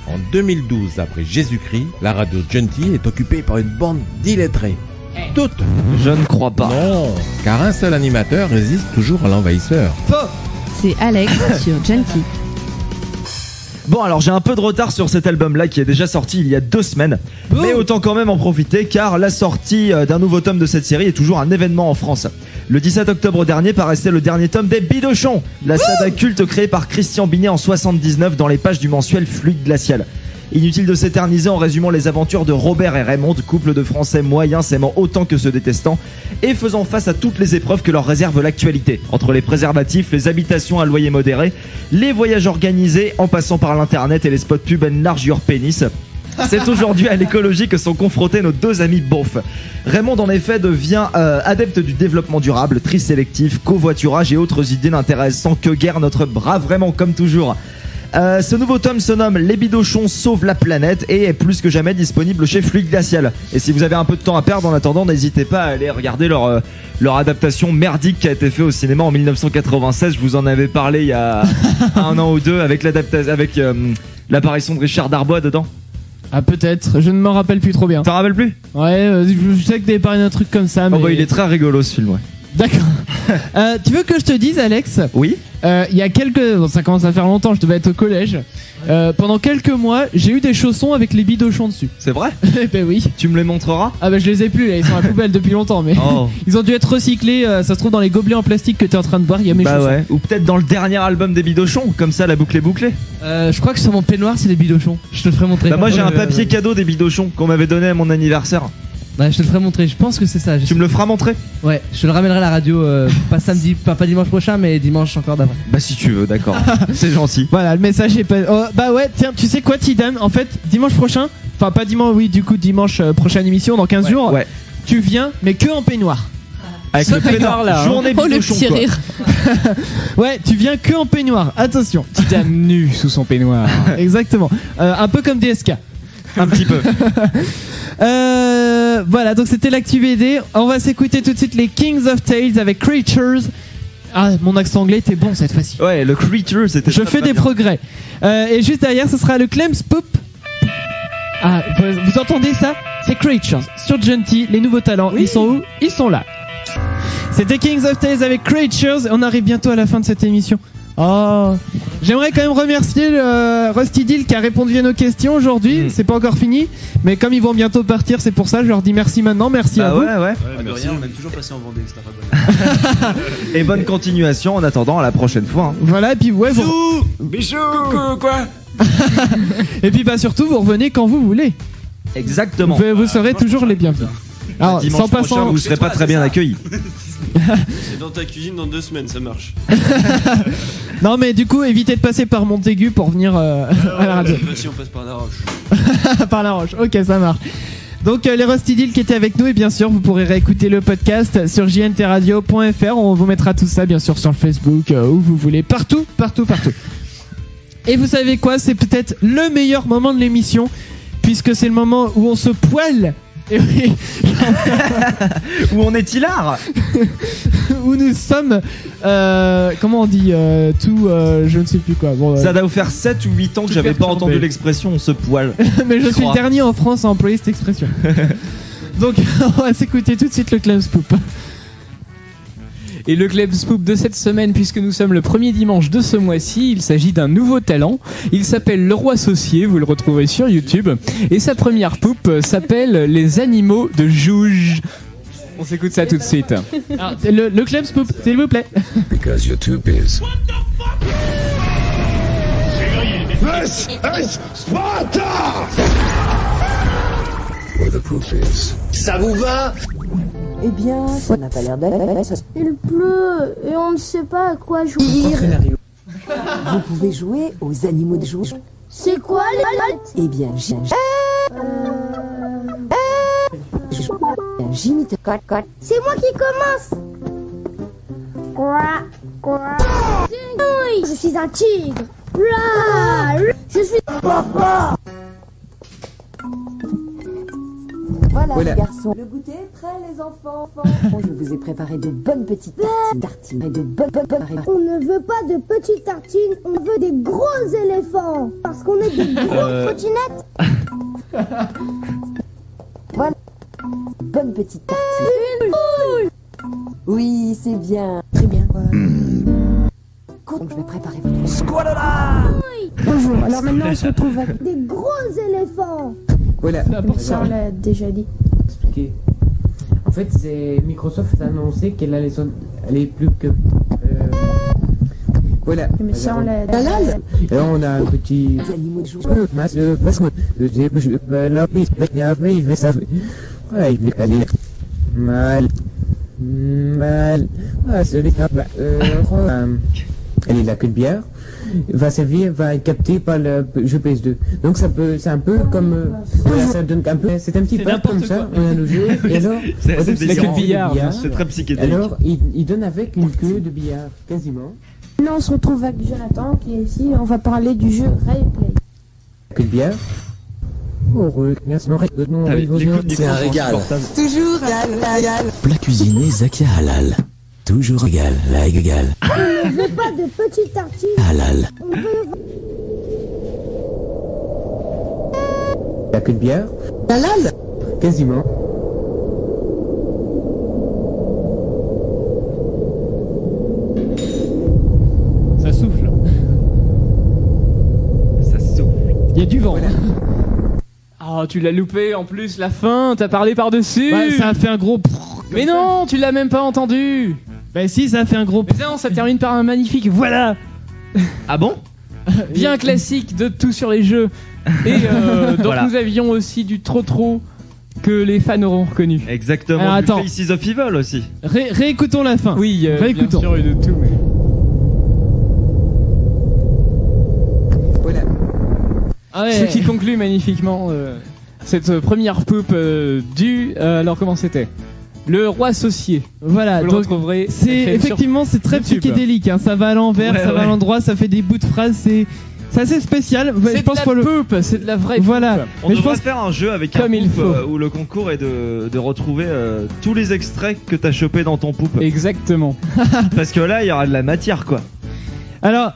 En 2012, après Jésus-Christ, la radio Gentil est occupée par une bande d'illettrés. Toutes. Je ne crois pas. Non, car un seul animateur résiste toujours à l'envahisseur. C'est Alex sur Gentil. Bon, alors j'ai un peu de retard sur cet album-là qui est déjà sorti il y a 2 semaines. Mais autant quand même en profiter car la sortie d'un nouveau tome de cette série est toujours un événement en France. Le 17 octobre dernier paraissait le dernier tome des Bidochons, la saga culte créée par Christian Binet en 79 dans les pages du mensuel Fluide Glacial. Inutile de s'éterniser en résumant les aventures de Robert et Raymond, couple de Français moyens s'aimant autant que se détestant et faisant face à toutes les épreuves que leur réserve l'actualité. Entre les préservatifs, les habitations à loyer modéré, les voyages organisés en passant par l'internet et les spots pubs enlargure pénis. C'est aujourd'hui à l'écologie que sont confrontés nos 2 amis beaufs. Raymond en effet devient adepte du développement durable, tri sélectif, covoiturage et autres idées n'intéressant que guère notre brave Raymond comme toujours. Ce nouveau tome se nomme Les Bidochons sauvent la planète et est plus que jamais disponible chez Fluide Glacial. Et si vous avez un peu de temps à perdre en attendant, n'hésitez pas à aller regarder leur adaptation merdique qui a été faite au cinéma en 1996. Je vous en avais parlé il y a 1 an ou 2 avec l'apparition de Richard Darbois dedans. Ah peut-être, je ne m'en rappelle plus trop bien. T'en rappelles plus? Ouais, je sais que t'avais parlé d'un truc comme ça, mais... Oh bah il est très rigolo ce film, ouais. D'accord. Tu veux que je te dise, Alex? Oui. Il y a bon, ça commence à faire longtemps, je devais être au collège. Pendant quelques mois, j'ai eu des chaussons avec les bidochons dessus. C'est vrai? Ben oui. Tu me les montreras? Ah bah je les ai plus, là, ils sont à la poubelle depuis longtemps, mais ils ont dû être recyclés. Ça se trouve dans les gobelets en plastique que t'es en train de boire, il y a mes chaussons. Ouais. Ou peut-être dans le dernier album des Bidochons, comme ça la boucle est bouclée. Je crois que sur mon peignoir c'est des bidochons. Je te le ferai montrer. Bah moi j'ai un papier cadeau des Bidochons qu'on m'avait donné à mon anniversaire. Ouais, je te le ferai montrer, je pense que c'est ça. Tu me le feras montrer? Ouais, je te le ramènerai à la radio, pas samedi, pas dimanche prochain, mais dimanche encore d'avant. Bah si tu veux, d'accord. C'est gentil. Voilà, le message est pas... Oh, bah ouais, tiens, tu sais quoi Tidane? En fait, dimanche prochain, enfin pas dimanche, oui, du coup dimanche prochaine émission, dans 15 jours, ouais. Tu viens, mais que en peignoir. Avec ce le peignoir là, journée Oh le Bidochon, petit quoi. rire. Ouais, tu viens que en peignoir, attention. Tidane nu sous son peignoir. Exactement, un peu comme DSK. Un petit peu. Voilà, donc c'était l'actu BD. On va s'écouter tout de suite les Kings of Tales avec Creatures. Ah, mon accent anglais était bon cette fois-ci. Ouais, le Creature, c'était. Je fais des progrès. Et juste derrière, ce sera le Clems Pop. Ah, vous entendez ça? C'est Creatures sur Gentil, les nouveaux talents. Oui. Ils sont où? Ils sont là. C'était Kings of Tales avec Creatures. On arrive bientôt à la fin de cette émission. Oh, J'aimerais quand même remercier Rusty Deal qui a répondu à nos questions aujourd'hui. C'est pas encore fini, mais comme ils vont bientôt partir, c'est pour ça je leur dis merci maintenant. Merci à vous. Ouais. De rien, on aime toujours passer en Vendée, c'est pas bonne. Et bonne continuation en attendant à la prochaine fois. Hein. Voilà, et puis ouais, Bichou, quoi. Et puis bah surtout, vous revenez quand vous voulez. Exactement. Vous serez toujours les bienvenus. Alors, dimanche prochain, vous serez pas très bien accueillis. C'est dans ta cuisine dans 2 semaines, ça marche. Non mais du coup, évitez de passer par Montaigu pour venir à la radio. Si on passe par la Roche. Par la Roche, ok, ça marche. Donc les Rusty Deal qui étaient avec nous, et bien sûr vous pourrez réécouter le podcast sur jntradio.fr. On vous mettra tout ça bien sûr sur le Facebook, où vous voulez, partout. Et vous savez quoi, c'est peut-être le meilleur moment de l'émission, puisque c'est le moment où on se poile. Et oui. Où on est hilar. Où nous sommes comment on dit je ne sais plus quoi. Bon, ça doit vous faire 7 ou 8 ans que j'avais pas entendu l'expression on se poile. Mais je suis le dernier en France à employer cette expression. Donc on va s'écouter tout de suite le Club Spoop. Et le Club Spoop de cette semaine, puisque nous sommes le premier dimanche de ce mois-ci, il s'agit d'un nouveau talent. Il s'appelle Le Roi Saucier, vous le retrouverez sur YouTube. Et sa première poupe s'appelle Les Animaux de Jouge. On s'écoute ça tout de suite. Alors, le Club Spoop, s'il vous plaît. Because you're too busy. This is Sparta! Where the proof is. Ça vous va? Eh bien, ça n'a pas l'air d'aller. Il pleut et on ne sait pas à quoi jouer. Vous pouvez jouer aux animaux de jour. C'est quoi les Eh bien, j'imite. C'est moi qui commence. Oui, je suis un tigre. Je suis papa. Voilà, les garçons. Le goûter est prêt, les enfants. Je vous ai préparé de bonnes petites tartines. Et de bonnes. On ne veut pas de petites tartines, on veut des gros éléphants. Parce qu'on est des grosses trottinettes. Voilà. Bonne petite tartine. Oui, c'est bien. Très bien. Donc, je vais préparer votre Squalala. Bonjour, alors maintenant on se retrouve avec des gros éléphants. Voilà, Ça on l'a déjà dit. expliquer. En fait, c'est Microsoft a annoncé qu'elle allait aller plus que. Voilà. Mais ça on l'a Et là, on a un petit. Mal. Ah, c'est elle est la queue de bière. Va servir, va être capté par le jeu PS2. Donc ça peut, c'est un peu comme, voilà, ça donne un peu, c'est un petit peu comme ça, on a nos jeux, et alors, c'est la queue de billard, c'est très psychédélique. Alors, il donne avec une queue de billard, quasiment. Maintenant on se retrouve avec Jonathan qui est ici, on va parler du jeu Rayplay. La queue de billard. C'est un régal. Toujours régal. Plat cuisiné Zakia Halal. Toujours régal, la égal. On ne veut pas de petites tartines. Halal. On veut... La queue de bière. Halal. Quasiment. Ça souffle. Ça souffle. Il y a du vent. Oh, tu l'as loupé en plus, la fin, t'as parlé par-dessus. Bah, ça a fait un gros. Mais non, tu l'as même pas entendu. Bah si, ça a fait un gros. Mais non, ça termine par un magnifique voilà. Ah bon? Bien classique de tout sur les jeux. Et donc Voilà. nous avions aussi du trop que les fans auront reconnu. Exactement. Alors, du attends. Faces of Evil aussi. Réécoutons la fin. Oui, réécoutons. bien sûr, et de tout. Mais... Voilà. Ah ouais. Ce qui conclut magnifiquement cette première poupe du... alors comment c'était? Le Roi Associé. Voilà, vous le donc retrouverez. c'est effectivement c'est très YouTube. psychédélique. Hein. Ça va à l'envers, Ouais, ça va à l'endroit, ça fait des bouts de phrases. C'est assez spécial. C'est je pense de faut la le. poupe, c'est de la vraie Voilà. poupe. On Mais je devrait pense faire un jeu avec comme un il poupe faut. où le concours est de retrouver tous les extraits que t'as chopé dans ton poupe. Exactement. Parce que là, il y aura de la matière, quoi. Alors,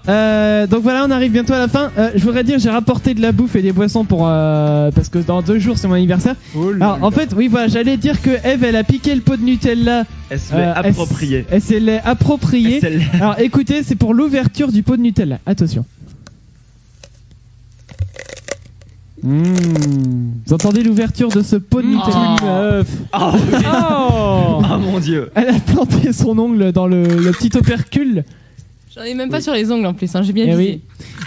donc voilà, on arrive bientôt à la fin. Je voudrais dire, j'ai rapporté de la bouffe et des boissons pour parce que dans 2 jours c'est mon anniversaire. Alors, en fait, oui, voilà, j'allais dire que Eve, elle a piqué le pot de Nutella. Elle se l'est approprié. Elle se l'est approprié. Alors, écoutez, c'est pour l'ouverture du pot de Nutella. Attention. Vous entendez l'ouverture de ce pot de Nutella? Oh mon Dieu. Elle a planté son ongle dans le petit opercule. J'en ai même pas sur les ongles en plus, hein, j'ai bien Eh visé. oui.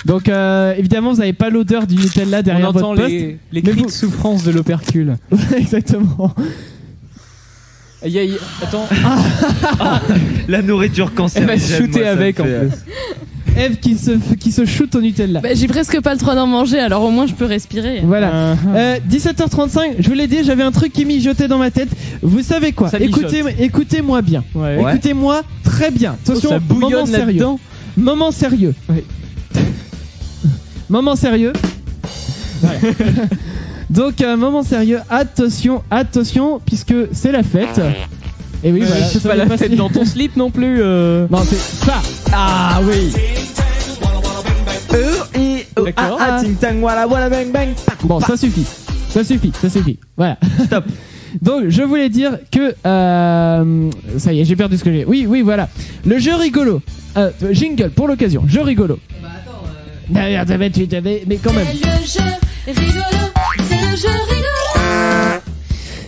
Donc évidemment vous n'avez pas l'odeur du Nutella derrière votre poste. les cris de souffrance de l'opercule. Exactement. Attends. La nourriture cancérigène. Elle va se shooter avec en plus. Eve qui se shoot au Nutella. Bah, j'ai presque pas le droit d'en manger, alors au moins je peux respirer. Voilà. 17h35, je vous l'ai dit, j'avais un truc qui mijotait dans ma tête. Vous savez quoi? Écoutez-moi bien. Ouais. Écoutez-moi très bien. Attention, ça bouillonne moment sérieux. là-dedans. Moment sérieux. Ouais. Moment sérieux. Ouais. Donc moment sérieux. Attention, puisque c'est la fête. Et oui, voilà, c'est pas la fête dans ton slip non plus. Non, c'est ça. Ah oui. D'accord. Bon, ça suffit. Voilà. Stop. Donc, je voulais dire que ça y est, j'ai perdu ce que j'ai. Oui, voilà. Le jeu rigolo. Jingle pour l'occasion. Jeu rigolo. Mais quand même. C'est le jeu rigolo. C'est le jeu rigolo.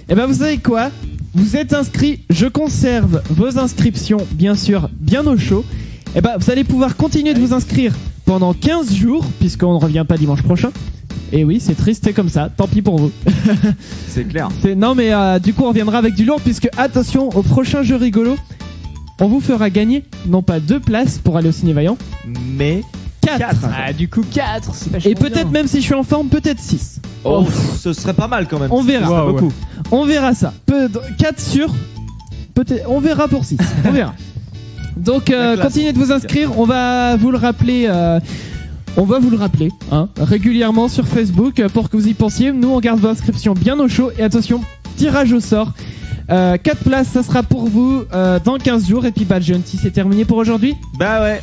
Et ben, vous savez quoi? Vous êtes inscrits, je conserve vos inscriptions, bien sûr, bien au chaud. Et ben, vous allez pouvoir continuer de vous inscrire pendant 15 jours, puisqu'on ne revient pas dimanche prochain. Et oui, c'est triste, c'est comme ça, tant pis pour vous. C'est clair. Non, mais du coup, on reviendra avec du lourd, puisque, attention, au prochain jeu rigolo, on vous fera gagner, non pas 2 places pour aller au Ciné Vaillant, mais 4. Ah, du coup, 4. Et peut-être même si je suis en forme, peut-être 6. Oh, ce serait pas mal quand même. On verra. Wow, beaucoup. On verra ça. 4 sur. Peut-être. On verra pour 6. On verra. Donc continuez de vous inscrire. On va vous le rappeler. Régulièrement sur Facebook pour que vous y pensiez. Nous on garde vos inscriptions bien au chaud. Et attention, tirage au sort. 4 places, ça sera pour vous dans 15 jours. Et puis Gentil, c'est terminé pour aujourd'hui. Bah ouais.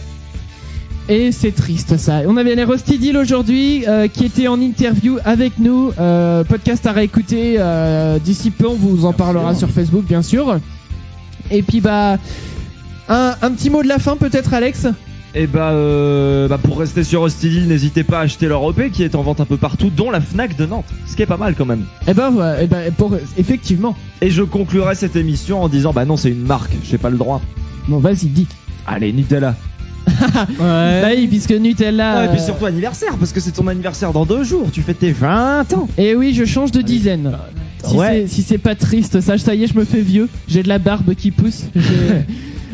Et c'est triste ça. On avait les Rusty Deal aujourd'hui qui était en interview avec nous. Podcast à réécouter d'ici peu, on vous en parlera sur Facebook bien sûr. Et puis un petit mot de la fin peut-être Alex. Et pour rester sur Rusty Deal, n'hésitez pas à acheter leur EP qui est en vente un peu partout, dont la Fnac de Nantes, ce qui est pas mal quand même. Effectivement. Et je conclurai cette émission en disant non, c'est une marque, j'ai pas le droit. Bon, vas-y, dis. Allez, Nutella. Ouais. Bah oui, puisque Nutella. Ouais, et puis surtout anniversaire, parce que c'est ton anniversaire dans 2 jours, tu fais tes 20 ans. Et oui, je change de dizaine. Si c'est pas triste, ça y est, je me fais vieux. J'ai de la barbe qui pousse.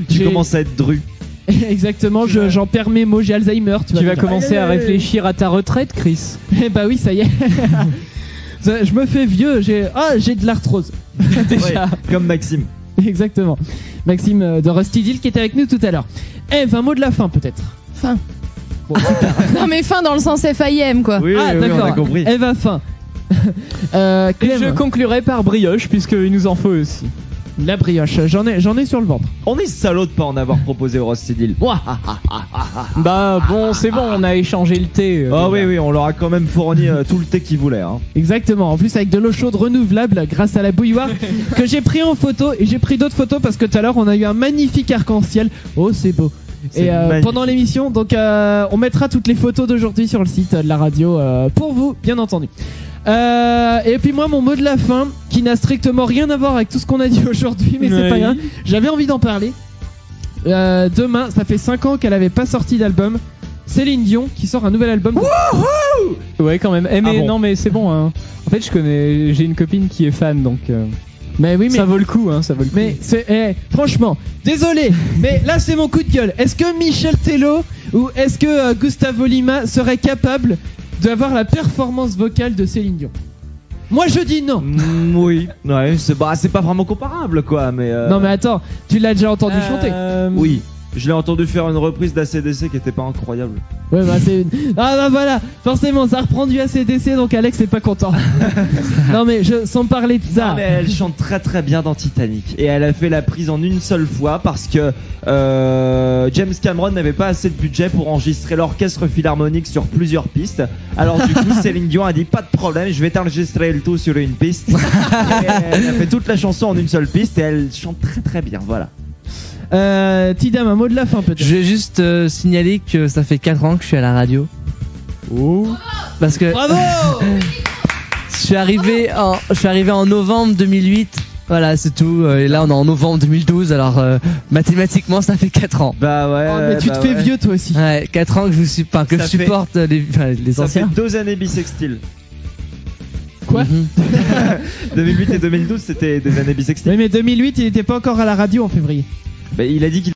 Tu commences à être dru. Exactement, j'en perds mes mots, j'ai Alzheimer. Tu vas commencer à réfléchir à ta retraite, Chris. Bah oui, ça y est. Je me fais vieux, j'ai de l'arthrose. Déjà. Ouais, comme Maxime. Exactement. Maxime de Rusty Deal qui était avec nous tout à l'heure. Un mot de la fin peut-être. Fin. Bon, non mais fin dans le sens FIM quoi. Oui, d'accord. On a compris. Eve a fin. Et je conclurai par brioche puisqu'il nous en faut aussi. La brioche, j'en ai sur le ventre. On est salaud de pas en avoir proposé au Rusty Deal. Bah bon, c'est bon, on a échangé le thé. Oui, on leur a quand même fourni tout le thé qu'ils voulaient. Hein. Exactement, en plus avec de l'eau chaude renouvelable grâce à la bouilloire que j'ai pris en photo et j'ai pris d'autres photos parce que tout à l'heure on a eu un magnifique arc-en-ciel. Oh, c'est beau. Et pendant l'émission, donc on mettra toutes les photos d'aujourd'hui sur le site de la radio pour vous, bien entendu. Et puis moi mon mot de la fin qui n'a strictement rien à voir avec tout ce qu'on a dit aujourd'hui mais c'est pas grave, j'avais envie d'en parler. Demain ça fait 5 ans qu'elle avait pas sorti d'album. Céline Dion qui sort un nouvel album. Ouais quand même. Non mais c'est bon hein. En fait j'ai une copine qui est fan donc mais oui, mais ça vaut le coup, hein, ça vaut le coup. Mais c'est, franchement, désolé, mais là c'est mon coup de gueule. Est-ce que Michel Tello ou est-ce que Gustavo Lima serait capable d'avoir la performance vocale de Céline Dion? Moi je dis non. Oui, ouais, c'est pas vraiment comparable quoi, mais. Non mais attends, tu l'as déjà entendu chanter? Oui. Je l'ai entendu faire une reprise d'ACDC qui était pas incroyable. Ouais, bah c'est. Ah bah voilà, forcément, ça reprend du ACDC, donc Alex est pas content. Non, mais sans parler de ça. Non, mais elle chante très très bien dans Titanic. Et elle a fait la prise en une seule fois parce que James Cameron n'avait pas assez de budget pour enregistrer l'orchestre philharmonique sur plusieurs pistes. Alors du coup, Céline Dion a dit pas de problème, je vais t'enregistrer le tout sur une piste. Et elle a fait toute la chanson en une seule piste et elle chante très très bien, voilà. Tidam, un mot de la fin peut-être. Je vais juste signaler que ça fait 4 ans que je suis à la radio. Oh. Parce que bravo. je suis arrivé en novembre 2008. Voilà, c'est tout. Et là, on est en novembre 2012. Alors, mathématiquement, ça fait 4 ans. Bah ouais. Oh, mais tu te fais vieux, toi aussi. Ouais, 4 ans que je supporte les ça anciens. fait 2 années bissextiles. Quoi 2008 et 2012, c'était des années bissextiles. Oui, mais 2008, il était pas encore à la radio en février. Bah, il a dit qu'il